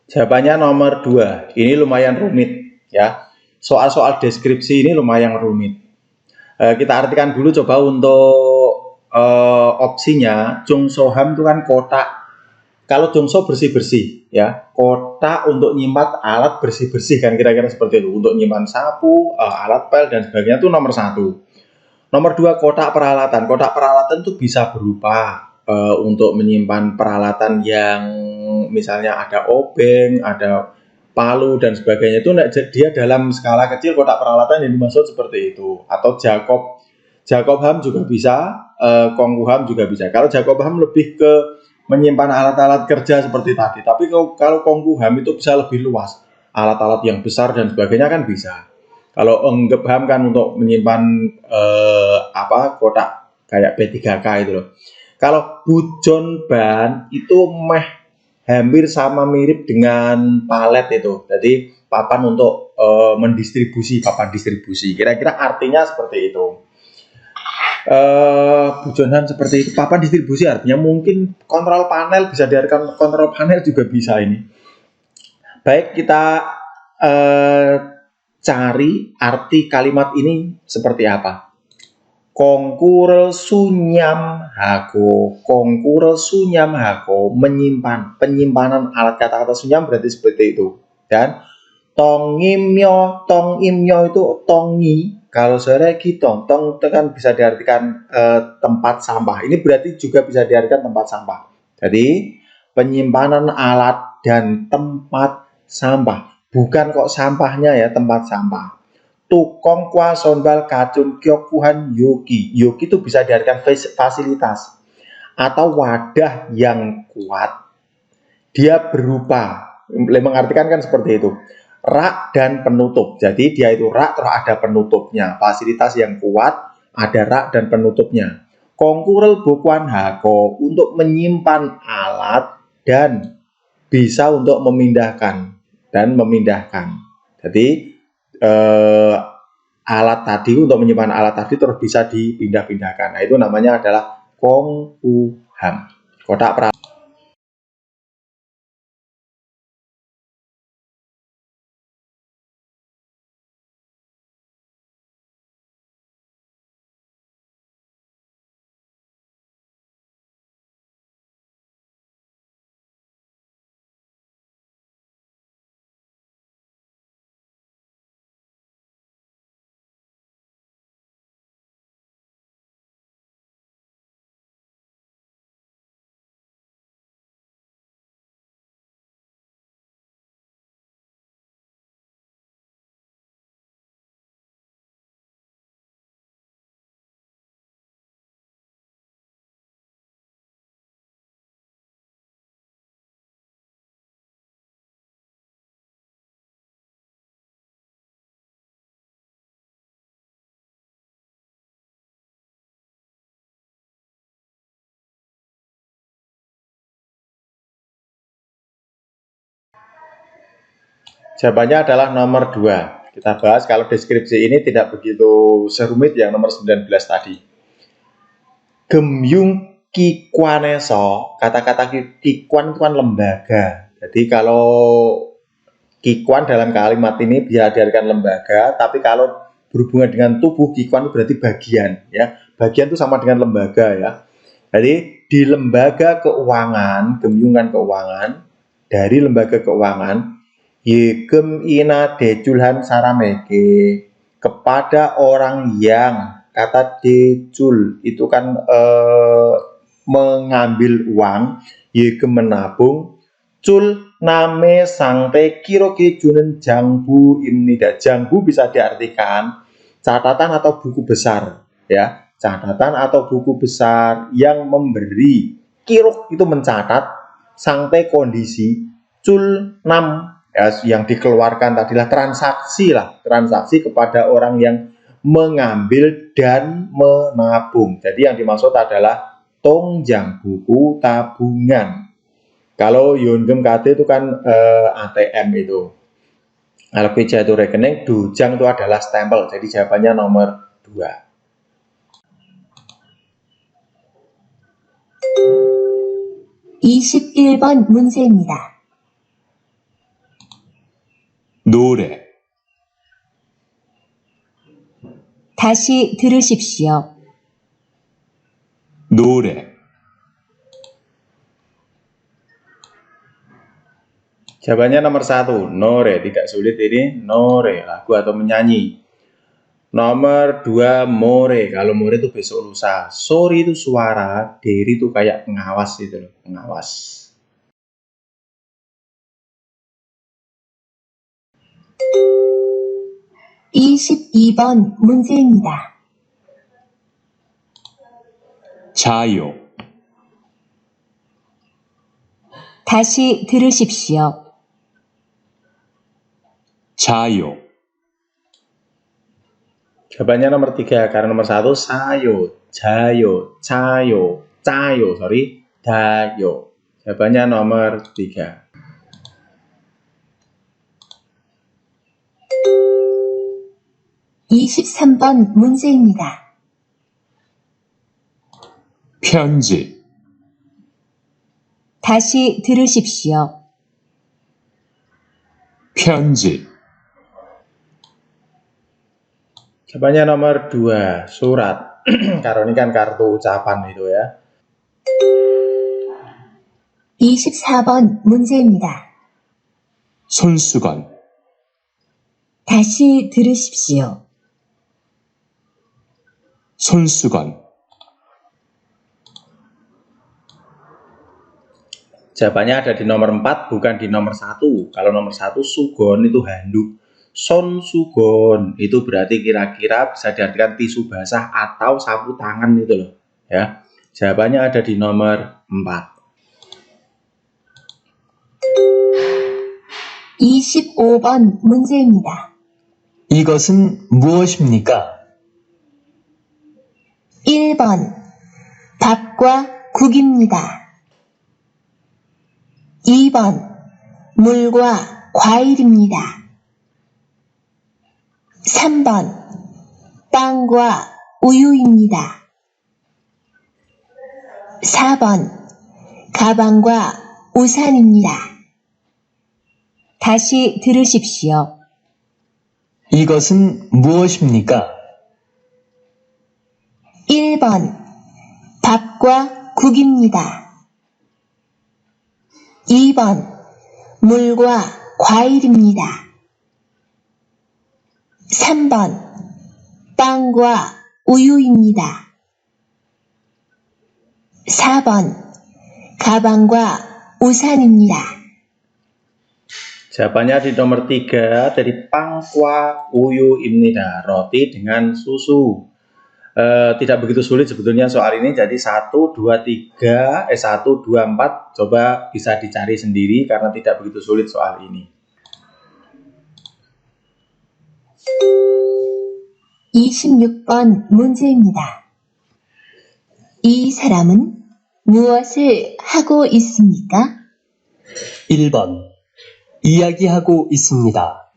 Jawabannya nomor 2. Ini lumayan rumit ya. Soal-soal deskripsi ini lumayan rumit. Kita artikan dulu coba untuk opsinya. Jongsoham itu kan kotak. Kalau jongso bersih-bersih ya. Kotak untuk nyimpan alat bersih-bersih kan kira-kira seperti itu. Untuk nyimpan sapu, alat pel dan sebagainya itu nomor 1. Nomor 2, kotak peralatan. Kotak peralatan itu bisa berupa untuk menyimpan peralatan yang misalnya ada obeng, ada palu dan sebagainya. Itu dia dalam skala kecil kotak peralatan yang dimaksud seperti itu. Atau Jacob Ham juga bisa, Kongguham juga bisa. Kalau Jacob Ham lebih ke menyimpan alat-alat kerja seperti tadi. Tapi kalau Kongguham itu bisa lebih luas. Alat-alat yang besar dan sebagainya kan bisa. Kalau Enggebham kan untuk menyimpan kotak kayak B3K itu loh. Kalau Bujon Ban itu hampir sama mirip dengan palet itu. Jadi papan untuk mendistribusi, papan distribusi. Kira-kira artinya seperti itu. Bujonan seperti itu. Papan distribusi artinya mungkin kontrol panel, bisa diartikan kontrol panel juga bisa ini. Baik, kita cari arti kalimat ini seperti apa. Kongkurel sunyam hako, menyimpan, penyimpanan alat. Kata-kata sunyam berarti seperti itu. Dan tongimyo itu tongi, kalau sore kitong, tong itu kan bisa diartikan tempat sampah. Ini berarti juga bisa diartikan tempat sampah. Jadi penyimpanan alat dan tempat sampah, bukan kok sampahnya ya, tempat sampah. tukong kwa sonbal kacun kyokuhan yogi. Yogi itu bisa diartikan fasilitas atau wadah yang kuat. Dia berupa, mengartikan kan seperti itu, rak dan penutup. Jadi dia itu rak terus ada penutupnya. Fasilitas yang kuat, ada rak dan penutupnya. Kongkurel bukuan hako, untuk menyimpan alat dan bisa untuk memindahkan dan memindahkan. Jadi alat tadi, untuk menyimpan alat tadi terus bisa dipindah-pindahkan. Nah, itu namanya adalah kongkuham. Kotak pra. Jawabannya adalah nomor 2. Kita bahas kalau deskripsi ini tidak begitu serumit yang nomor 19 tadi. Gemyung kikwaneso, kata-kata kikwan itu kan lembaga. Jadi kalau kikwan dalam kalimat ini bisa diartikan lembaga, tapi kalau berhubungan dengan tubuh, kikwan itu berarti bagian, ya. Bagian itu sama dengan lembaga, ya. Jadi di lembaga keuangan, gemyungan keuangan, dari lembaga keuangan, Yegem ina dejulhan sarameke, kepada orang yang, kata dejul itu kan mengambil uang, yegem menabung, cul name sangte kiroke junen jangbu imnida. Jangbu bisa diartikan catatan atau buku besar, ya, catatan atau buku besar yang memberi, kirok itu mencatat, sangte kondisi, cul nam, ya, yang dikeluarkan tadilah transaksi kepada orang yang mengambil dan menabung. Jadi yang dimaksud adalah tongjang, buku tabungan. Kalau Yongem KT itu kan ATM itu. Kalau Pija itu rekening, dojang itu adalah stempel. Jadi jawabannya nomor 2. (21번) 문제입니다. 노래, 다시 들으십시오. 노래, Jawabannya nomor 1, nore. Tidak sulit ini, nore, lagu atau menyanyi. Nomor 2, more. Kalau more itu besok lusa. Sorry itu suara, deri itu kayak pengawas itu loh, pengawas. (22번) 문제입니다. 자요, 다시 들으십시오. 자요, Jawabannya nomor 3, karena nomor 1, sayo, jayo, cayo, cayo, dayo. Jawabannya nomor 3. (23번) 문제입니다. 편지, 다시 들으십시오. 편지, Jawabannya nomor 2, surat. Karena ini kan kartu ucapan itu, ya. (24번) 문제입니다. 손수건, 다시 들으십시오. 손수건, Jawabannya ada di nomor 4, bukan di nomor 1. Kalau nomor 1, sugon itu handuk. Sonsugon itu berarti kira-kira bisa diartikan tisu basah atau sapu tangan itu loh ya. Jawabannya ada di nomor 4. 25번 문제입니다. 이것은 무엇입니까? 1번 밥과 국입니다. 2번 물과 과일입니다. 3번 빵과 우유입니다. 4번 가방과 우산입니다. 다시 들으십시오. 이것은 무엇입니까? 1번 밥과 국입니다. 2번 물과 과일입니다. 3번 빵과 우유입니다. 4번 가방과 우산입니다. Jawabannya di nomor 3 dari pangkwa uyu imnida, roti dengan susu. Tidak begitu sulit sebetulnya soal ini, jadi 1, 2, 3, 1, 2, 4 coba bisa dicari sendiri karena tidak begitu sulit soal ini. 26번 문제입니다. 이 사람은 무엇을 하고 있습니까? 1번 이야기하고 있습니다.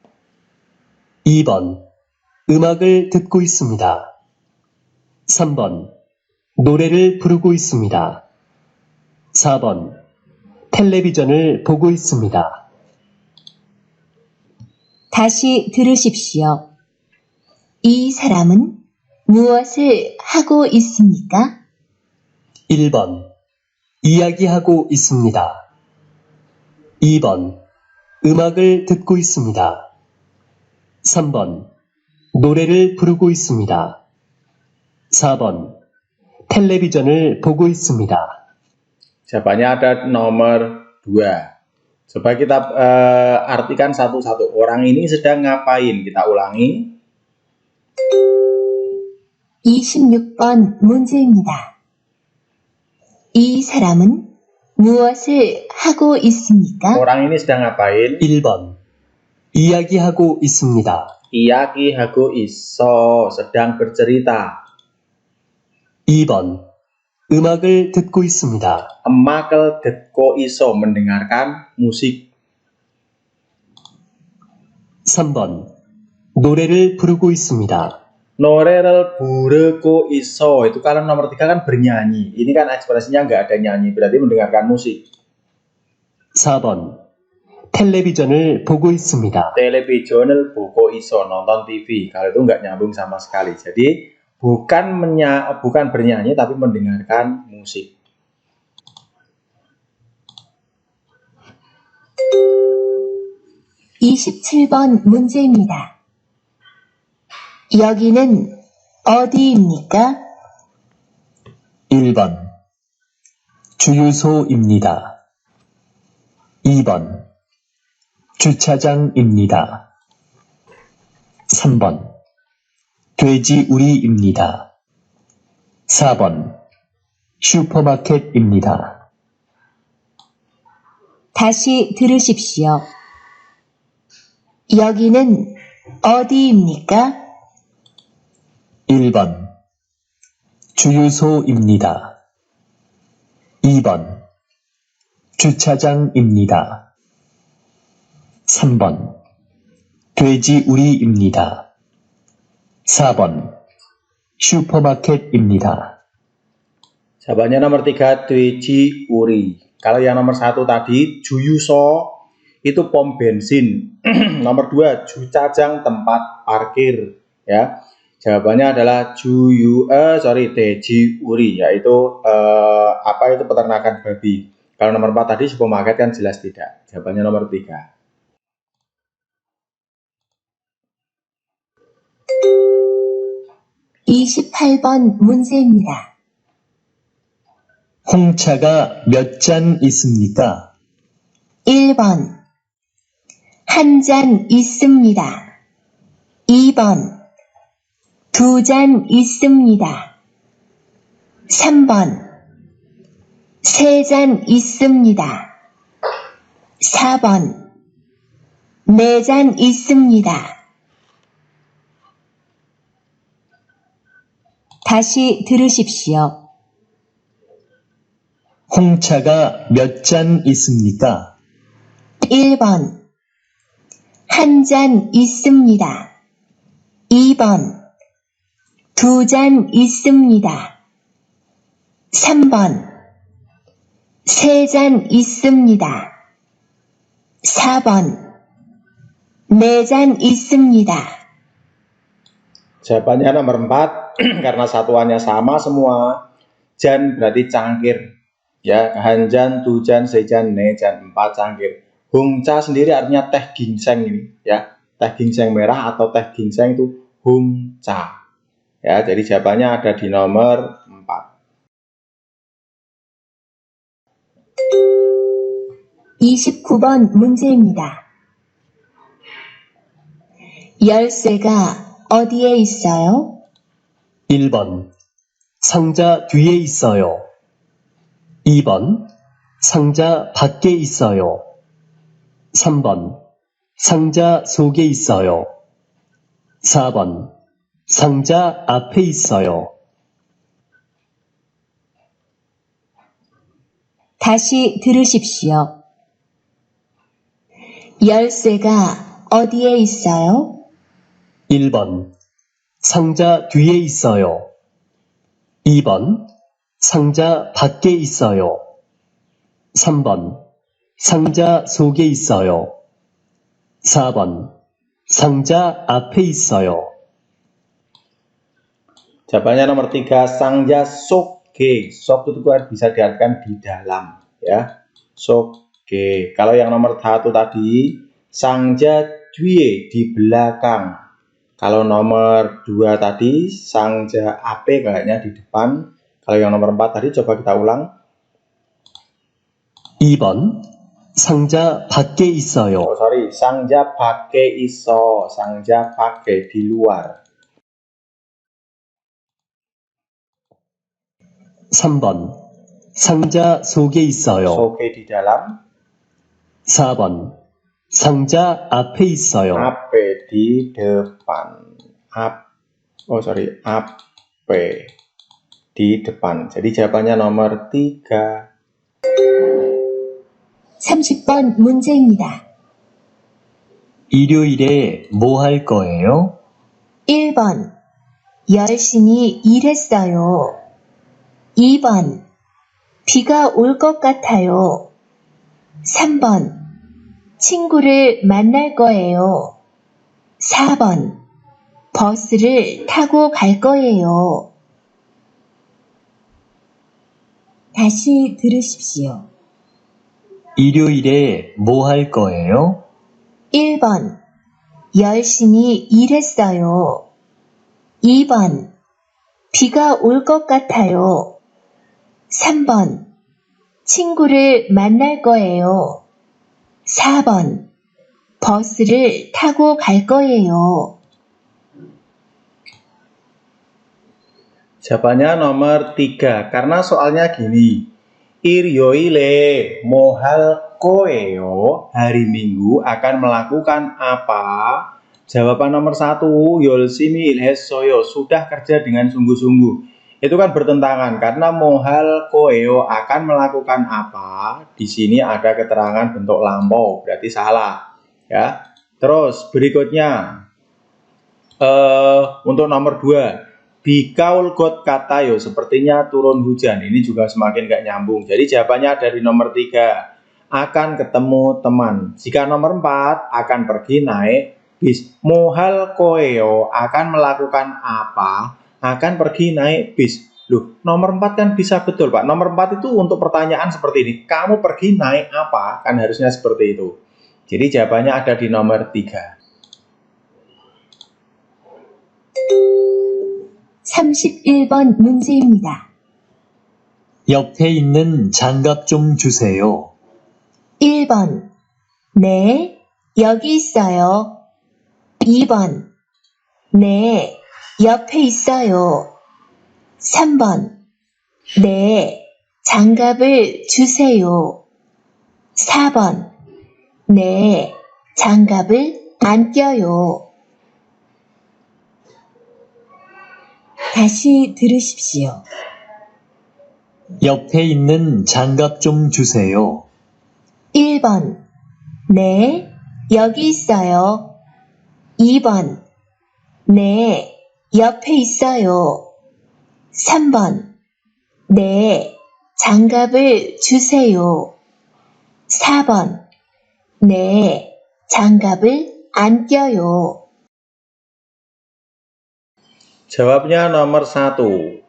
2번 음악을 듣고 있습니다. 3번 노래를 부르고 있습니다. 4번 텔레비전을 보고 있습니다. 다시 들으십시오. 이 사람은 무엇을 하고 있습니까? 1번 이야기하고 있습니다. 2번 음악을 듣고 있습니다. 3번 노래를 부르고 있습니다. 4번 텔레비전을 보고 있습니다. Jawabannya ada nomor 2. Coba kita artikan satu-satu. Orang ini sedang ngapain? Kita ulangi. 26번 문제입니다. 이 사람은 무엇을 하고 있습니까? Orang ini sedang ngapain? 1번 이야기하고 있습니다. Iyakihago iso, sedang bercerita. 2번 음악을 듣고 있습니다. Emakal detko iso, mendengarkan musik. 3번 노래를 부르고 있습니다. Norerel bureko iso, itu kalau nomor 3 kan bernyanyi. Ini kan ekspresinya nggak ada nyanyi, berarti mendengarkan musik. 4번 텔레비전을 보고 있습니다. Televisional boko iso, nonton TV. Kalau itu nggak nyambung sama sekali. Jadi bukan bernyanyi tapi mendengarkan musik. 27번 문제입니다. 여기는 어디입니까? 1번 주유소입니다. 2번 주차장입니다. 3번 돼지우리입니다. 4번 슈퍼마켓입니다. 다시 들으십시오. 여기는 어디입니까? 1번 주유소입니다. 2번 주차장입니다. 3번 돼지우리입니다. 4번 슈퍼마켓입니다. Jawabannya nomor 3, Dweji Uri. Kalau yang nomor 1 tadi, Juyuso, itu pom bensin. Nomor 2, Jucajang, tempat parkir. Ya, jawabannya adalah Deji Uri, yaitu peternakan babi. Kalau nomor 4 tadi, supermarket kan jelas tidak. Jawabannya nomor 3. 28번 문제입니다. 홍차가 몇 잔 있습니까? 1번 한 잔 있습니다. 2번. 2잔 있습니다. 3번. 3잔 있습니다. 4번. 4잔 있습니다. 다시 들으십시오. 홍차가 몇 잔 있습니까? 1번. 1잔 있습니다. 2번. 2잔 있습니다. 3번. 3잔 있습니다. 4번. 4잔 있습니다. Jawabannya nomor 4 karena satuannya sama semua. Jan berarti cangkir. Ya, hanjan, tujan, sejan, nejan, 4 cangkir. Hungca sendiri artinya teh ginseng ini, ya. Teh ginseng merah atau teh ginseng itu hungca. Ya, jadi jawabannya ada di nomor 4. 29번 문제입니다. 열쇠가 어디에 있어요? 1번. 상자 뒤에 있어요. 2번. 상자 밖에 있어요. 3번. 상자 속에 있어요. 4번. 상자 앞에 있어요. 다시 들으십시오. 열쇠가 어디에 있어요? 1번. 상자 뒤에 있어요. 2번. 상자 밖에 있어요. 3번. 상자 속에 있어요. 4번. 상자 앞에 있어요. Jawabannya nomor 3, sangja soge. Sok itu bisa diartikan di dalam, ya. Soge. Kalau yang nomor 1 tadi, sangja due, di belakang. Kalau nomor 2 tadi, sangja ape kayaknya di depan. Kalau yang nomor 4 tadi, coba kita ulang. 2번. 상자 밖에 있어요. Sangja pake iso. Sangja pake di luar. 3번. 상자 속에 있어요. Soge di dalam. 4번. 상자 앞에 있어요. Ape di depan. Ape di depan. Jadi jawabannya nomor 3. 30번 문제입니다. 일요일에 뭐 할 거예요? 1번. 열심히 일했어요. 2번. 비가 올 것 같아요. 3번. 친구를 만날 거예요. 4번. 버스를 타고 갈 거예요. 다시 들으십시오. 일요일에 뭐 할 거예요? 1번. 열심히 일했어요. 2번. 비가 올 것 같아요. 3번. 친구를 만날 거예요. 4번. 버스를 타고 갈 거예요. Jawabannya nomor 3. Karena soalnya gini. Iryoile mohal koeo, hari Minggu akan melakukan apa? Jawaban nomor 1, yolsimi ilhesoyo, sudah kerja dengan sungguh-sungguh. Itu kan bertentangan karena mohal koeo akan melakukan apa? Di sini ada keterangan bentuk lampau, berarti salah, ya. Terus berikutnya untuk nomor 2, bikaul got katayo, sepertinya turun hujan. Ini juga semakin gak nyambung. Jadi jawabannya dari nomor 3, akan ketemu teman. Jika nomor 4, akan pergi naik bis. Mohal koeo akan melakukan apa? Akan pergi naik bis. Loh, nomor 4 kan bisa betul, Pak. Nomor 4 itu untuk pertanyaan seperti ini. Kamu pergi naik apa? Kan harusnya seperti itu. Jadi jawabannya ada di nomor 3. 31번 문제입니다. 옆에 있는 장갑 좀 주세요. 1번. 네, 여기 있어요. 2번. 네, 옆에 있어요. 3번, 네, 장갑을 주세요. 4번, 네, 장갑을 안 껴요. 다시 들으십시오. 옆에 있는 장갑 좀 주세요. 1번, 네, 여기 있어요. 2번, 네, 옆에 있어요. 3번, 네, 장갑을 주세요. 4번, 네, 장갑을 안 껴요. Jawabnya nomor 1.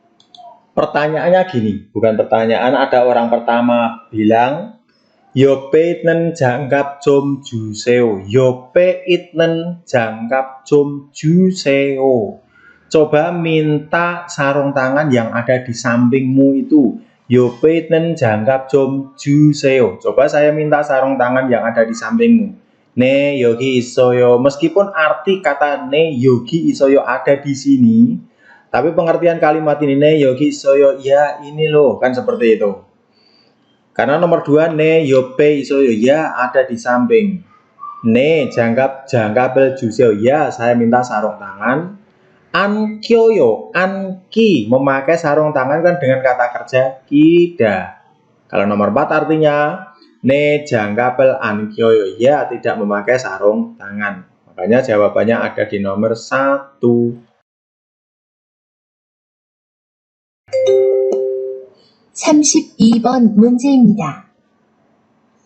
Pertanyaannya gini, bukan pertanyaan, ada orang pertama bilang Yope itnen janggap 좀 주세요. Yope itnen janggap 좀 주세요. Coba minta sarung tangan yang ada di sampingmu itu. Yope itnen janggap 좀 주세요. Coba saya minta sarung tangan yang ada di sampingmu. 네, 여기 있어요. Meskipun arti kata 네, 여기 있어요 ada di sini, tapi pengertian kalimat ini 네, 여기 있어요, ya ini loh, kan seperti itu. Karena nomor 2, 네, 옆에 있어요, ya ada di samping. 네, 장갑을 주세요, ya saya minta sarung tangan. 안 껴요, 안기, memakai sarung tangan kan dengan kata kerja 끼다. Kalau nomor 4 artinya 네, 장갑을 안 껴요, ya tidak memakai sarung tangan. Makanya jawabannya ada di nomor 1. 32번 문제입니다.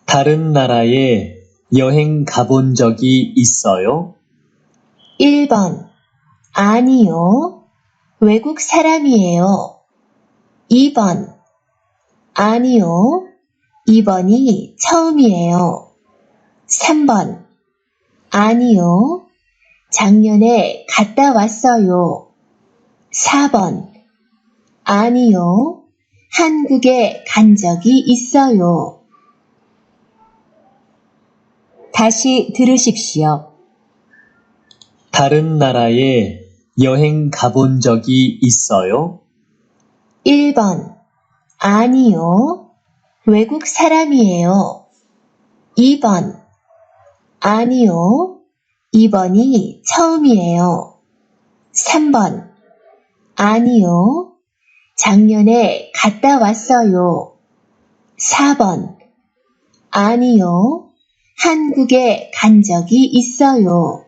다른 나라에 여행 가본 적이 있어요? 1번, 아니요. 외국 사람이에요. 2번, 아니요. 이번이 처음이에요. 3번, 아니요. 작년에 갔다 왔어요. 4번, 아니요. 한국에 간 적이 있어요. 다시 들으십시오. 다른 나라에 여행 가본 적이 있어요? 1번, 아니요. 외국 사람이에요. 2번, 아니요. 이번이 처음이에요. 3번, 아니요. 작년에 갔다 왔어요. 4번, 아니요. 한국에 간 적이 있어요.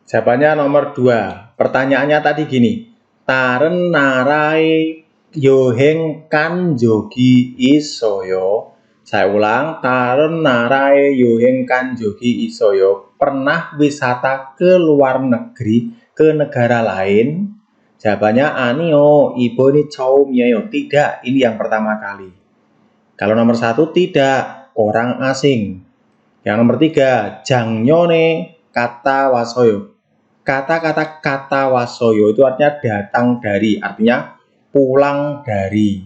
Jawabannya nomor 2. Pertanyaannya tadi gini. 다른 나라에 여행 간 적이 있어요. Saya ulang. 다른 나라에 여행 간 적이 있어요. Pernah wisata ke luar negeri, ke negara lain? Jawabannya 아니요. 이번이 처음이에요. Tidak, ini yang pertama kali. Kalau nomor 1 tidak, orang asing. Yang nomor 3, 작년에 갔다 왔어요. Kata-kata kata wasoyo itu artinya datang dari, artinya pulang dari,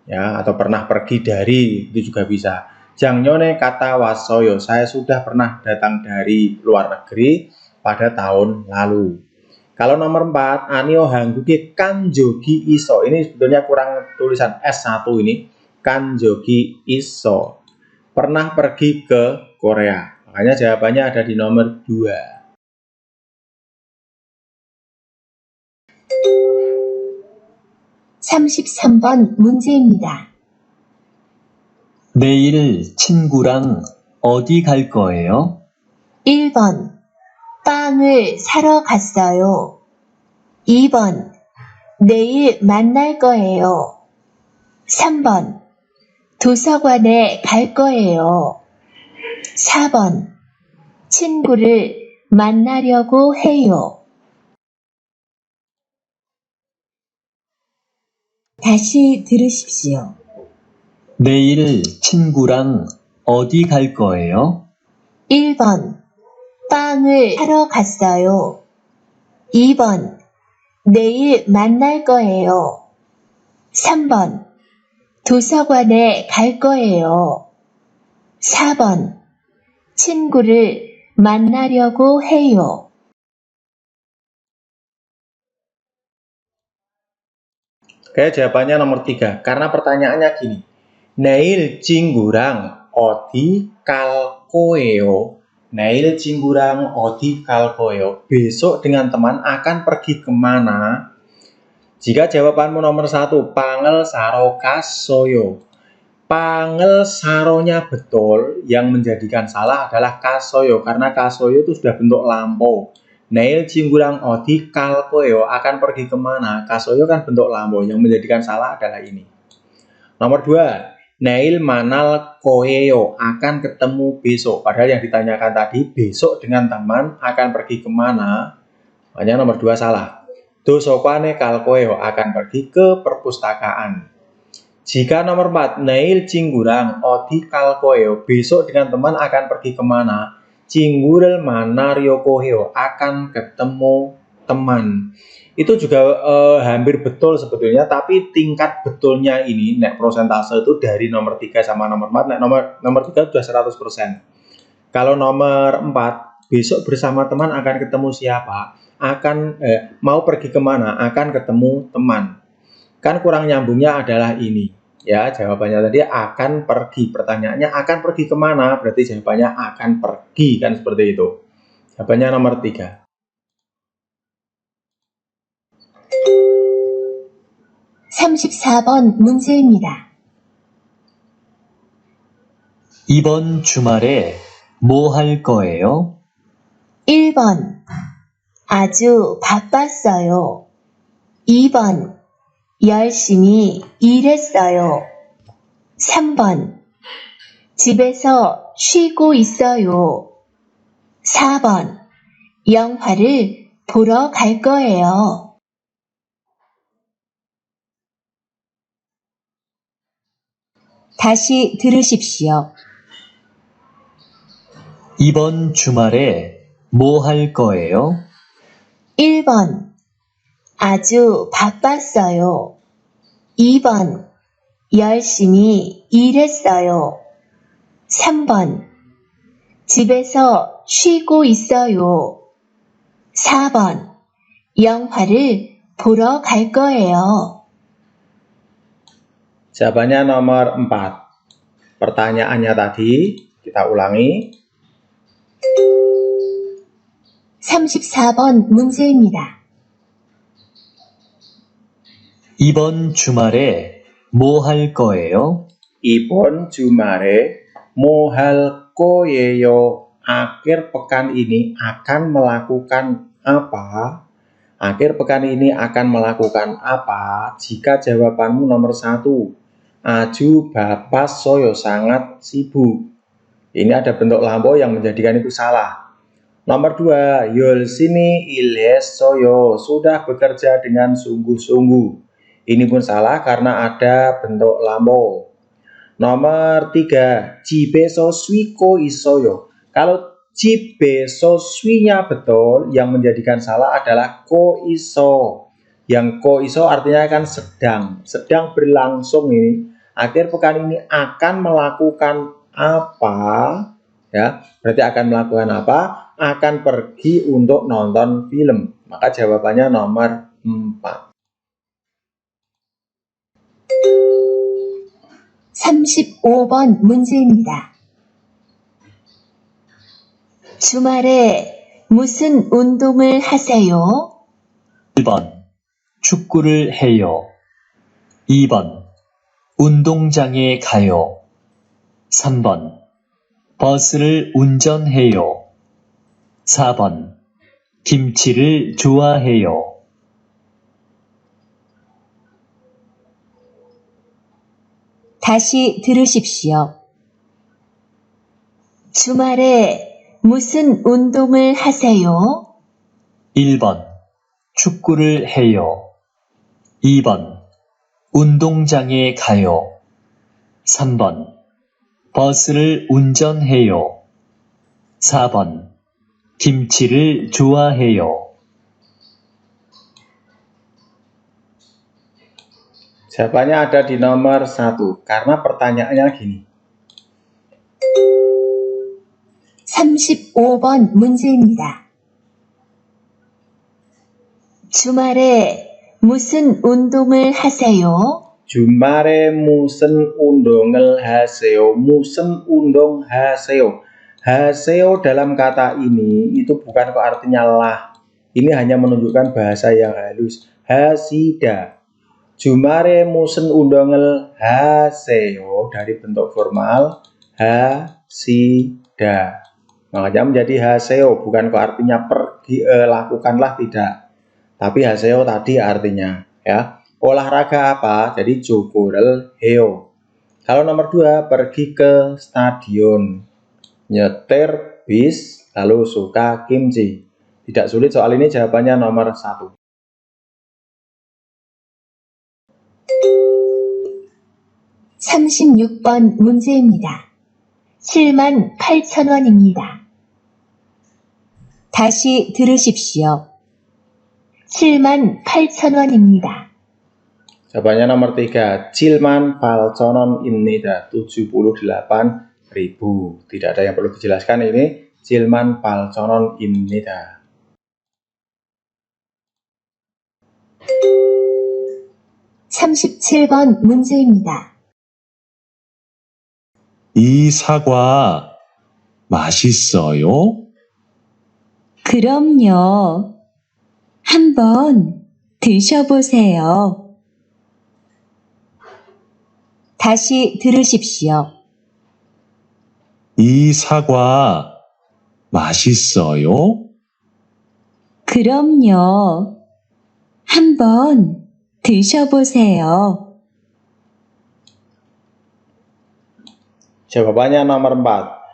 ya, atau pernah pergi dari, itu juga bisa. 작년에 kata wasoyo, saya sudah pernah datang dari luar negeri pada tahun lalu. Kalau nomor 4, 아니요 한국에 간 적이 있어. Ini sebetulnya kurang tulisan S1 ini. 간 적이 있어. Pernah pergi ke Korea. Makanya jawabannya ada di nomor 2. 33번 문제입니다. 내일 친구랑 어디 갈 거예요? 1번, 빵을 사러 갔어요. 2번, 내일 만날 거예요. 3번, 도서관에 갈 거예요. 4번, 친구를 만나려고 해요. 다시 들으십시오. 내일 친구랑 어디 갈 거예요? 1번, 빵을 사러 갔어요. 2번, 내일 만날 거예요. 3번, 도서관에 갈 거예요. 4번, 친구를 만나려고 해요. Oke, jawabannya nomor 3. Karena pertanyaannya gini. Neil 친구랑 어디 갈 거예요? Neil 친구랑 어디 갈 거예요? Besok dengan teman akan pergi kemana? Jika jawabanmu nomor 1, pangel saro kasoyo. Pangel saronya betul, yang menjadikan salah adalah kasoyo. Karena kasoyo itu sudah bentuk lampau. Neil 친구랑 어디 갈 거예요? Akan pergi kemana? Kasoyo kan bentuk lampau, yang menjadikan salah adalah ini. Nomor 2, Neil manal koeo, akan ketemu besok. Padahal yang ditanyakan tadi, besok dengan teman akan pergi kemana? Makanya nomor 2 salah. Dosokwane kal koeo, akan pergi ke perpustakaan. Jika nomor 4, Neil 친구랑 어디 갈 거예요? Besok dengan teman akan pergi kemana? 친구를 만나려 거예요, akan ketemu teman. Itu juga hampir betul sebetulnya, tapi tingkat betulnya ini, nek prosentase itu dari nomor 3 sama nomor 4, nek nomor 3 sudah 100%. Kalau nomor 4, besok bersama teman akan ketemu siapa? Mau pergi kemana? Akan ketemu teman. Kan kurang nyambungnya adalah ini. Ya, jawabannya tadi akan pergi. Pertanyaannya akan pergi kemana? Berarti jawabannya akan pergi, kan seperti itu. Jawabannya nomor 3. 34번 문제입니다. 이번 주말에 뭐 할 거예요? 1번 아주 바빴어요. 2번 열심히 일했어요. 3번 집에서 쉬고 있어요. 4번 영화를 보러 갈 거예요. 다시 들으십시오. 이번 주말에 뭐 할 거예요? 1번 아주 바빴어요. 2번 열심히 일했어요. 3번 집에서 쉬고 있어요. 4번 영화를 보러 갈 거예요. Jawabannya nomor 4. Pertanyaannya tadi, kita ulangi. 34번 문제입니다. 이번 주말에 뭐 할 거예요? I번 jumare mohal koyeyo. Akhir pekan ini akan melakukan apa? Akhir pekan ini akan melakukan apa? Jika jawabanmu nomor 1, aju bapas soyo, sangat sibuk. Ini ada bentuk lampau yang menjadikan itu salah. Nomor 2, yol sini iles soyo, sudah bekerja dengan sungguh-sungguh. Ini pun salah karena ada bentuk lampau. Nomor 3, jibeso swiko isoyo. Kalau jibeso swinya betul, yang menjadikan salah adalah ko iso. Yang ko iso artinya kan sedang berlangsung ini. Akhir pekan ini akan melakukan apa? Ya, berarti akan melakukan apa? Akan pergi untuk nonton film. Maka jawabannya nomor 4. 35번 문제입니다. 주말에 무슨 운동을 하세요? 1번 축구를 해요. 2번 운동장에 가요. 3번 버스를 운전해요. 4번 김치를 좋아해요. 다시 들으십시오. 주말에 무슨 운동을 하세요? 1번 축구를 해요. 2번 운동장에 가요. 3번 버스를 운전해요. 4번 김치를 좋아해요. Jawabannya ada di nomor 1, karena pertanyaannya gini. 35번 문제입니다. 주말에 무슨 운동을 하세요? Jumare musen undongel haseo. Musen undong haseo. Haseo dalam kata ini itu bukan kok artinya lah. Ini hanya menunjukkan bahasa yang halus. Hasida. Jumare musen undongel haseo dari bentuk formal hasida. Makanya menjadi haseo, bukan kok artinya pergi lakukanlah, tidak. Tapi haseo tadi artinya ya. Olahraga apa? Jadi jokorel heo. Kalau nomor 2, pergi ke stadion. Nyetir bis, lalu suka kimchi. Tidak sulit soal ini, jawabannya nomor 1. (36번) 문제입니다. 78,000원입니다. 다시 들으십시오. 78,000원입니다. Jawabannya nomor 3, Cilman Palconon Imnida, 78.000. Tidak ada yang perlu dijelaskan, ini Cilman Palconon Imnida. (37번) 문제입니다. 이 사과 맛있어요? 그럼요. 한번 드셔보세요. 다시 들으십시오. 이 사과 맛있어요? 그럼요. 한번 드셔보세요. Jawabannya nomor 4.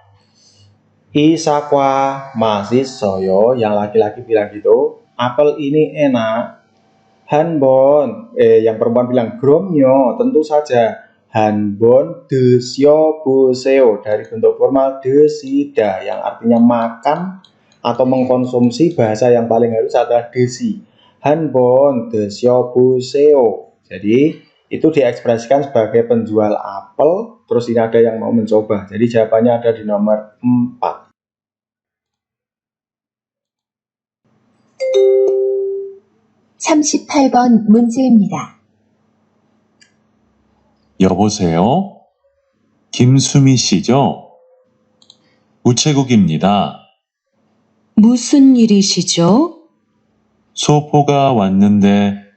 Isakwa masih soyo, yang laki-laki bilang gitu. Apel ini enak. Hanbon, yang perempuan bilang gromyo, tentu saja. Hanbon desyo boseo, dari bentuk formal desida, yang artinya makan atau mengkonsumsi. Bahasa yang paling halus adalah desi. Hanbon desyo boseo. Jadi itu diekspresikan sebagai penjual apel, terus ini ada yang mau mencoba. Jadi jawabannya ada di nomor 4. (38번) 문제입니다. 여보세요? 김수미 씨죠? 우체국입니다. 무슨 일이시죠? 소포가 왔는데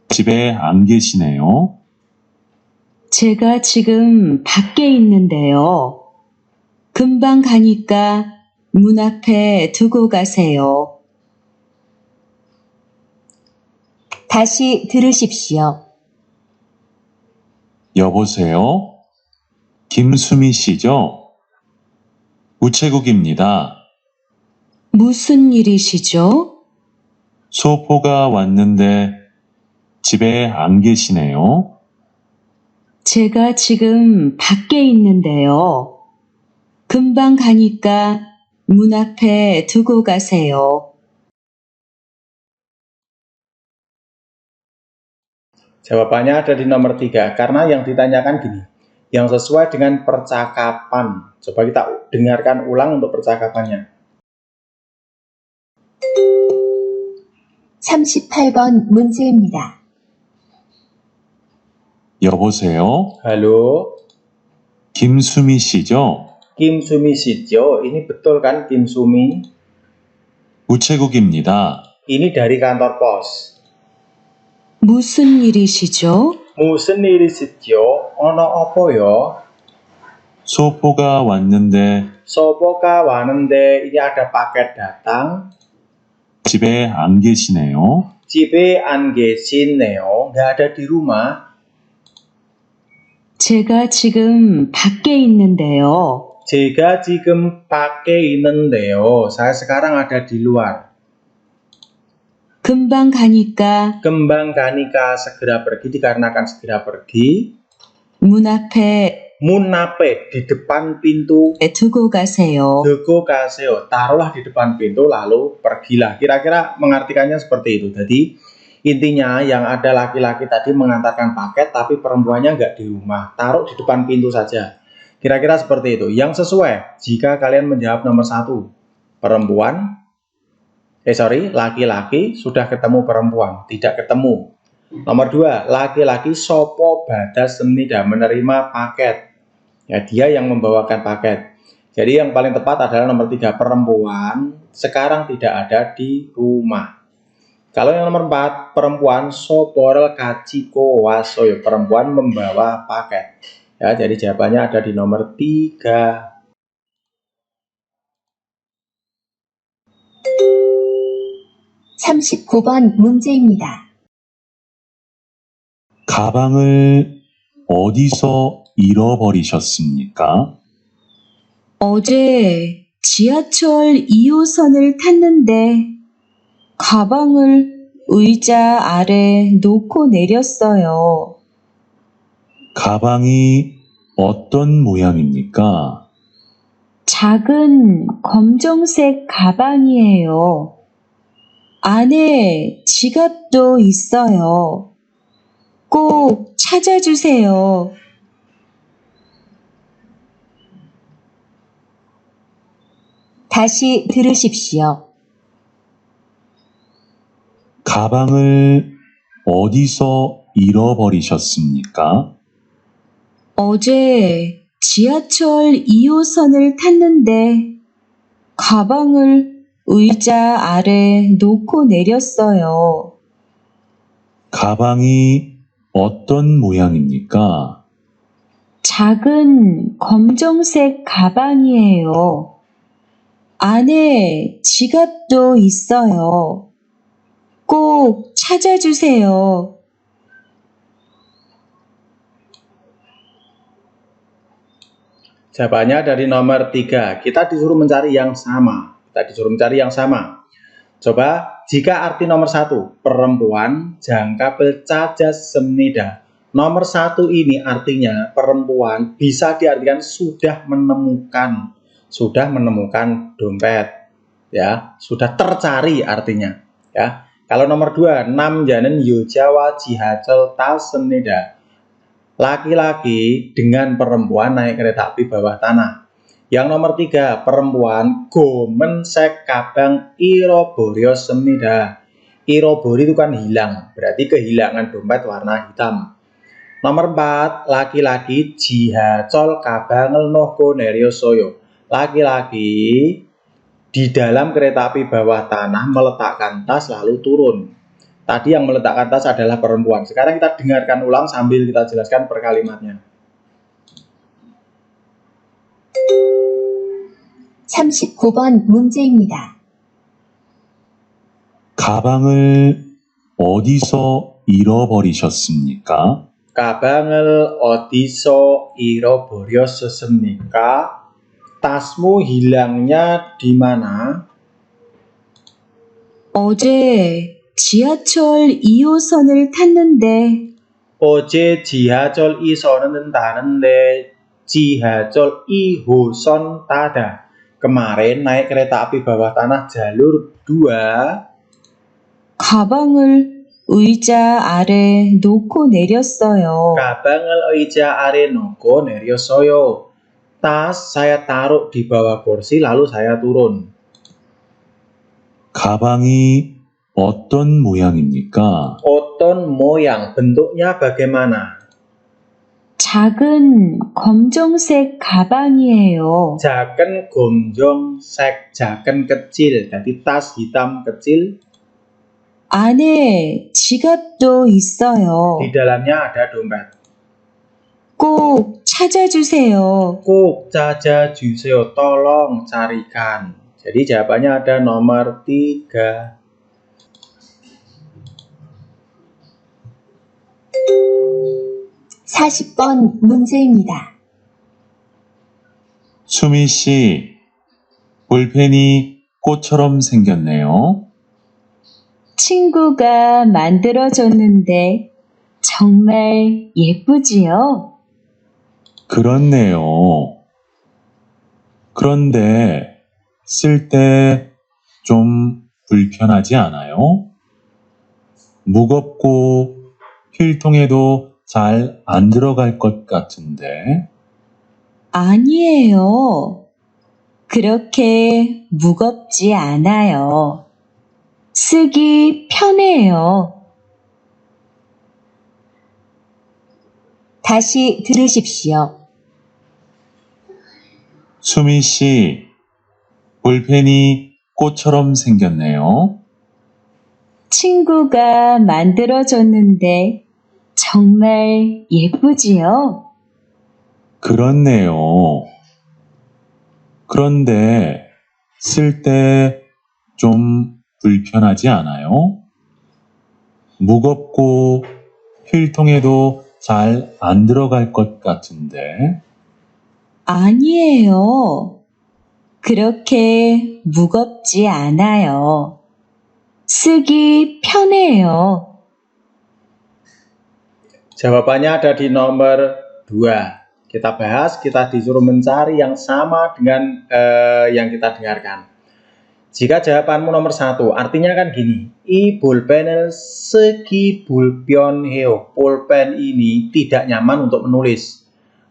집에 안 계시네요. 제가 지금 밖에 있는데요. 금방 가니까 문 앞에 두고 가세요. 다시 들으십시오. 여보세요? 김수미 씨죠? 우체국입니다. 무슨 일이시죠? 소포가 왔는데 집에 안 계시네요. 제가 지금 밖에 있는데요. 금방 가니까 문 앞에 두고 가세요. Jawabannya ada di nomor 3, karena yang ditanyakan gini, yang sesuai dengan percakapan. Coba kita dengarkan ulang untuk percakapannya. 38번 문제입니다. 여보세요? Halo, 김수미 씨죠? Kim Sumi Sijo, ini betul kan Kim Sumi? 우체국입니다. Ini dari kantor pos. 무슨 일이시죠? Musen iri Sijo, ono opo yo? 소포가 왔는데 Sopoka wanende, ini ada paket datang. 집에 안 계시네요. Cipe angesin neo, nggak ada di rumah. 제가 지금 밖에 있는데요. Jika 지금 밖에 있는데요, saya sekarang ada di luar. 금방 가니까 Kembang kanika, segera pergi, dikarenakan segera pergi. 문 앞에 Munape, di depan pintu. 두고 가세요. Deko kaseo, taruhlah di depan pintu lalu pergilah. Kira-kira mengartikannya seperti itu. Jadi intinya yang ada laki-laki tadi mengantarkan paket tapi perempuannya nggak di rumah, taruh di depan pintu saja. Kira-kira seperti itu. Yang sesuai jika kalian menjawab nomor 1, laki-laki sudah ketemu perempuan, tidak ketemu. Nomor 2, laki-laki sopo badas semnida, menerima paket. Ya, dia yang membawakan paket. Jadi yang paling tepat adalah nomor 3, perempuan sekarang tidak ada di rumah. Kalau yang nomor 4, perempuan soporel kachiko wasoyo, perempuan membawa paket. Ya, jadi jawabannya ada di nomor 3. (39번) 문제입니다. 가방을 어디서 잃어버리셨습니까? 어제 지하철 2호선을 탔는데 가방을 의자 아래 놓고 내렸어요. 가방이 어떤 모양입니까? 작은 검정색 가방이에요. 안에 지갑도 있어요. 꼭 찾아주세요. 다시 들으십시오. 가방을 어디서 잃어버리셨습니까? 어제 지하철 2호선을 탔는데 가방을 의자 아래 놓고 내렸어요. 가방이 어떤 모양입니까? 작은 검정색 가방이에요. 안에 지갑도 있어요. 꼭 찾아주세요. Jawabannya dari nomor 3. Kita disuruh mencari yang sama. Coba, jika arti nomor 1, perempuan jangkabel cajas semnida. Nomor 1 ini artinya perempuan bisa diartikan sudah menemukan dompet. Ya, sudah tercari artinya. Ya. Kalau nomor 2, namjanen yojawa jihacel tas semnida. Laki-laki dengan perempuan naik kereta api bawah tanah. Yang nomor 3, perempuan gomen sek kabang iroborio semnida. Irobori itu kan hilang, berarti kehilangan dompet warna hitam. Nomor 4, laki-laki jihacol kabangel nohko neriosoyo. Laki-laki di dalam kereta api bawah tanah meletakkan tas lalu turun. Tadi yang meletakkan tas adalah perempuan. Sekarang kita dengarkan ulang sambil kita jelaskan per kalimatnya. 39번 문제입니다. 가방을 어디서 잃어버리셨습니까? Kabangel odiso iroboriosesembnika. Tasmu hilangnya di mana? 어제 지하철 2호선을 탔는데 어제 지하철 2호선은 타는데 지하철 2호선 tada. Kemarin naik kereta api bawah tanah jalur 2. 가방을 의자 아래 놓고 내렸어요. Kabangel 의자 아래 놓고 내렸어요. Tas saya taruh di bawah kursi lalu saya turun. 가방이 어떤 모양입니까? Oton moyang, bentuknya bagaimana? 작은 검정색 가방이에요. Jaken gomjong sek, jaken kecil. Jadi tas hitam kecil. 안에 지갑도 있어요. Di dalamnya ada dompet. 꼭 찾아주세요. 꼭 찾아주세요. Tolong carikan. Jadi jawabannya ada nomor 3. (40번) 문제입니다. 수미 씨, 볼펜이 꽃처럼 생겼네요. 친구가 만들어줬는데 정말 예쁘지요? 그렇네요. 그런데 쓸 때 좀 불편하지 않아요? 무겁고 필통에도 잘 안 들어갈 것 같은데. 아니에요. 그렇게 무겁지 않아요. 쓰기 편해요. 다시 들으십시오. 수미 씨, 볼펜이 꽃처럼 생겼네요. 친구가 만들어줬는데 정말 예쁘지요? 그렇네요. 그런데 쓸 때 좀 불편하지 않아요? 무겁고 필통에도 잘 안 들어갈 것 같은데. 아니에요. 그렇게 무겁지 않아요. 쓰기 편해요. Jawabannya ada di nomor 2. Kita bahas, kita disuruh mencari yang sama dengan yang kita dengarkan. Jika jawabanmu nomor 1, artinya kan gini. I 볼펜을 쓰기 불편해요. Pulpen ini tidak nyaman untuk menulis.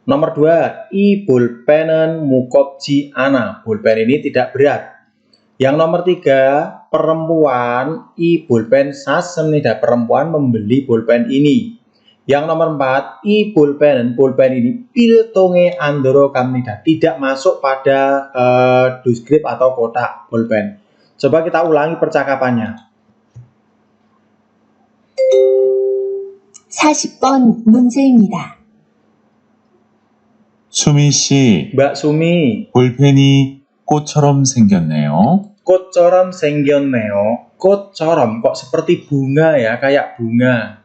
Nomor 2, I 볼펜은 무겁지 않아. Pulpen ini tidak berat. Yang nomor 3, perempuan, I 볼펜 샀습니다. Perempuan membeli pulpen ini. Yang nomor 4, I 볼펜은, pulpen ini 필통에 안 들어갑니다. Tidak masuk pada duskrip atau kotak pulpen. Coba kita ulangi percakapannya. 40번 문제입니다. 수미 씨, Mbak Sumi, 볼펜이 꽃처럼 생겼네요. 꽃처럼 생겼네요. 꽃처럼, kok seperti bunga ya, kayak bunga.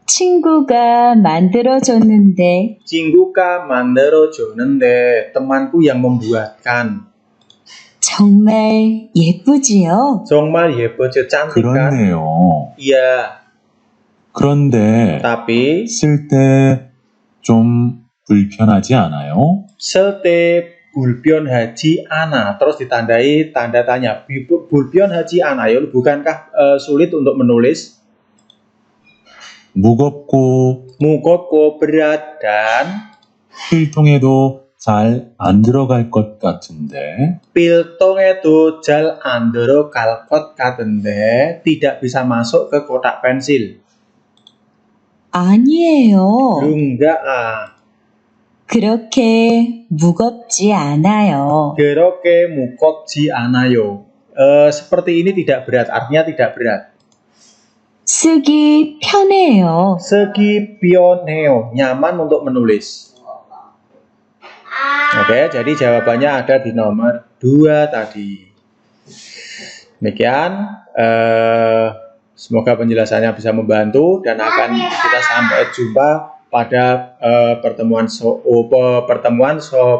친구가 만들어줬는데 친구가 만들어줬는데, temanku yang membuatkan. 정말 예쁘지요? 정말 예쁘죠? cantik kan? 그렇네요. Iya, 그런데 tapi 쓸 때 좀 불편하지 않아요? 쓸 때 불편하지 않아. Terus ditandai tanda tanya. 불편하지 않아요. Bukankah sulit untuk menulis? 무겁고 무겁고 berat dan 필통에도 잘 안 들어갈 것 같은데. 필통에도 잘 안 들어갈 것 같은데 tidak bisa masuk ke kotak pensil. 아니에요. Enggak ah. 그렇게 무겁지 않아요. 그렇게 무겁지 않아요. Seperti ini tidak berat, artinya tidak berat. 쓰기 편해요. Segi 편해요, nyaman untuk menulis. Oke, jadi jawabannya ada di nomor 2 tadi. Demikian, semoga penjelasannya bisa membantu dan akan kita sampai jumpa pada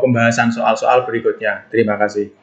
pembahasan soal-soal berikutnya. Terima kasih.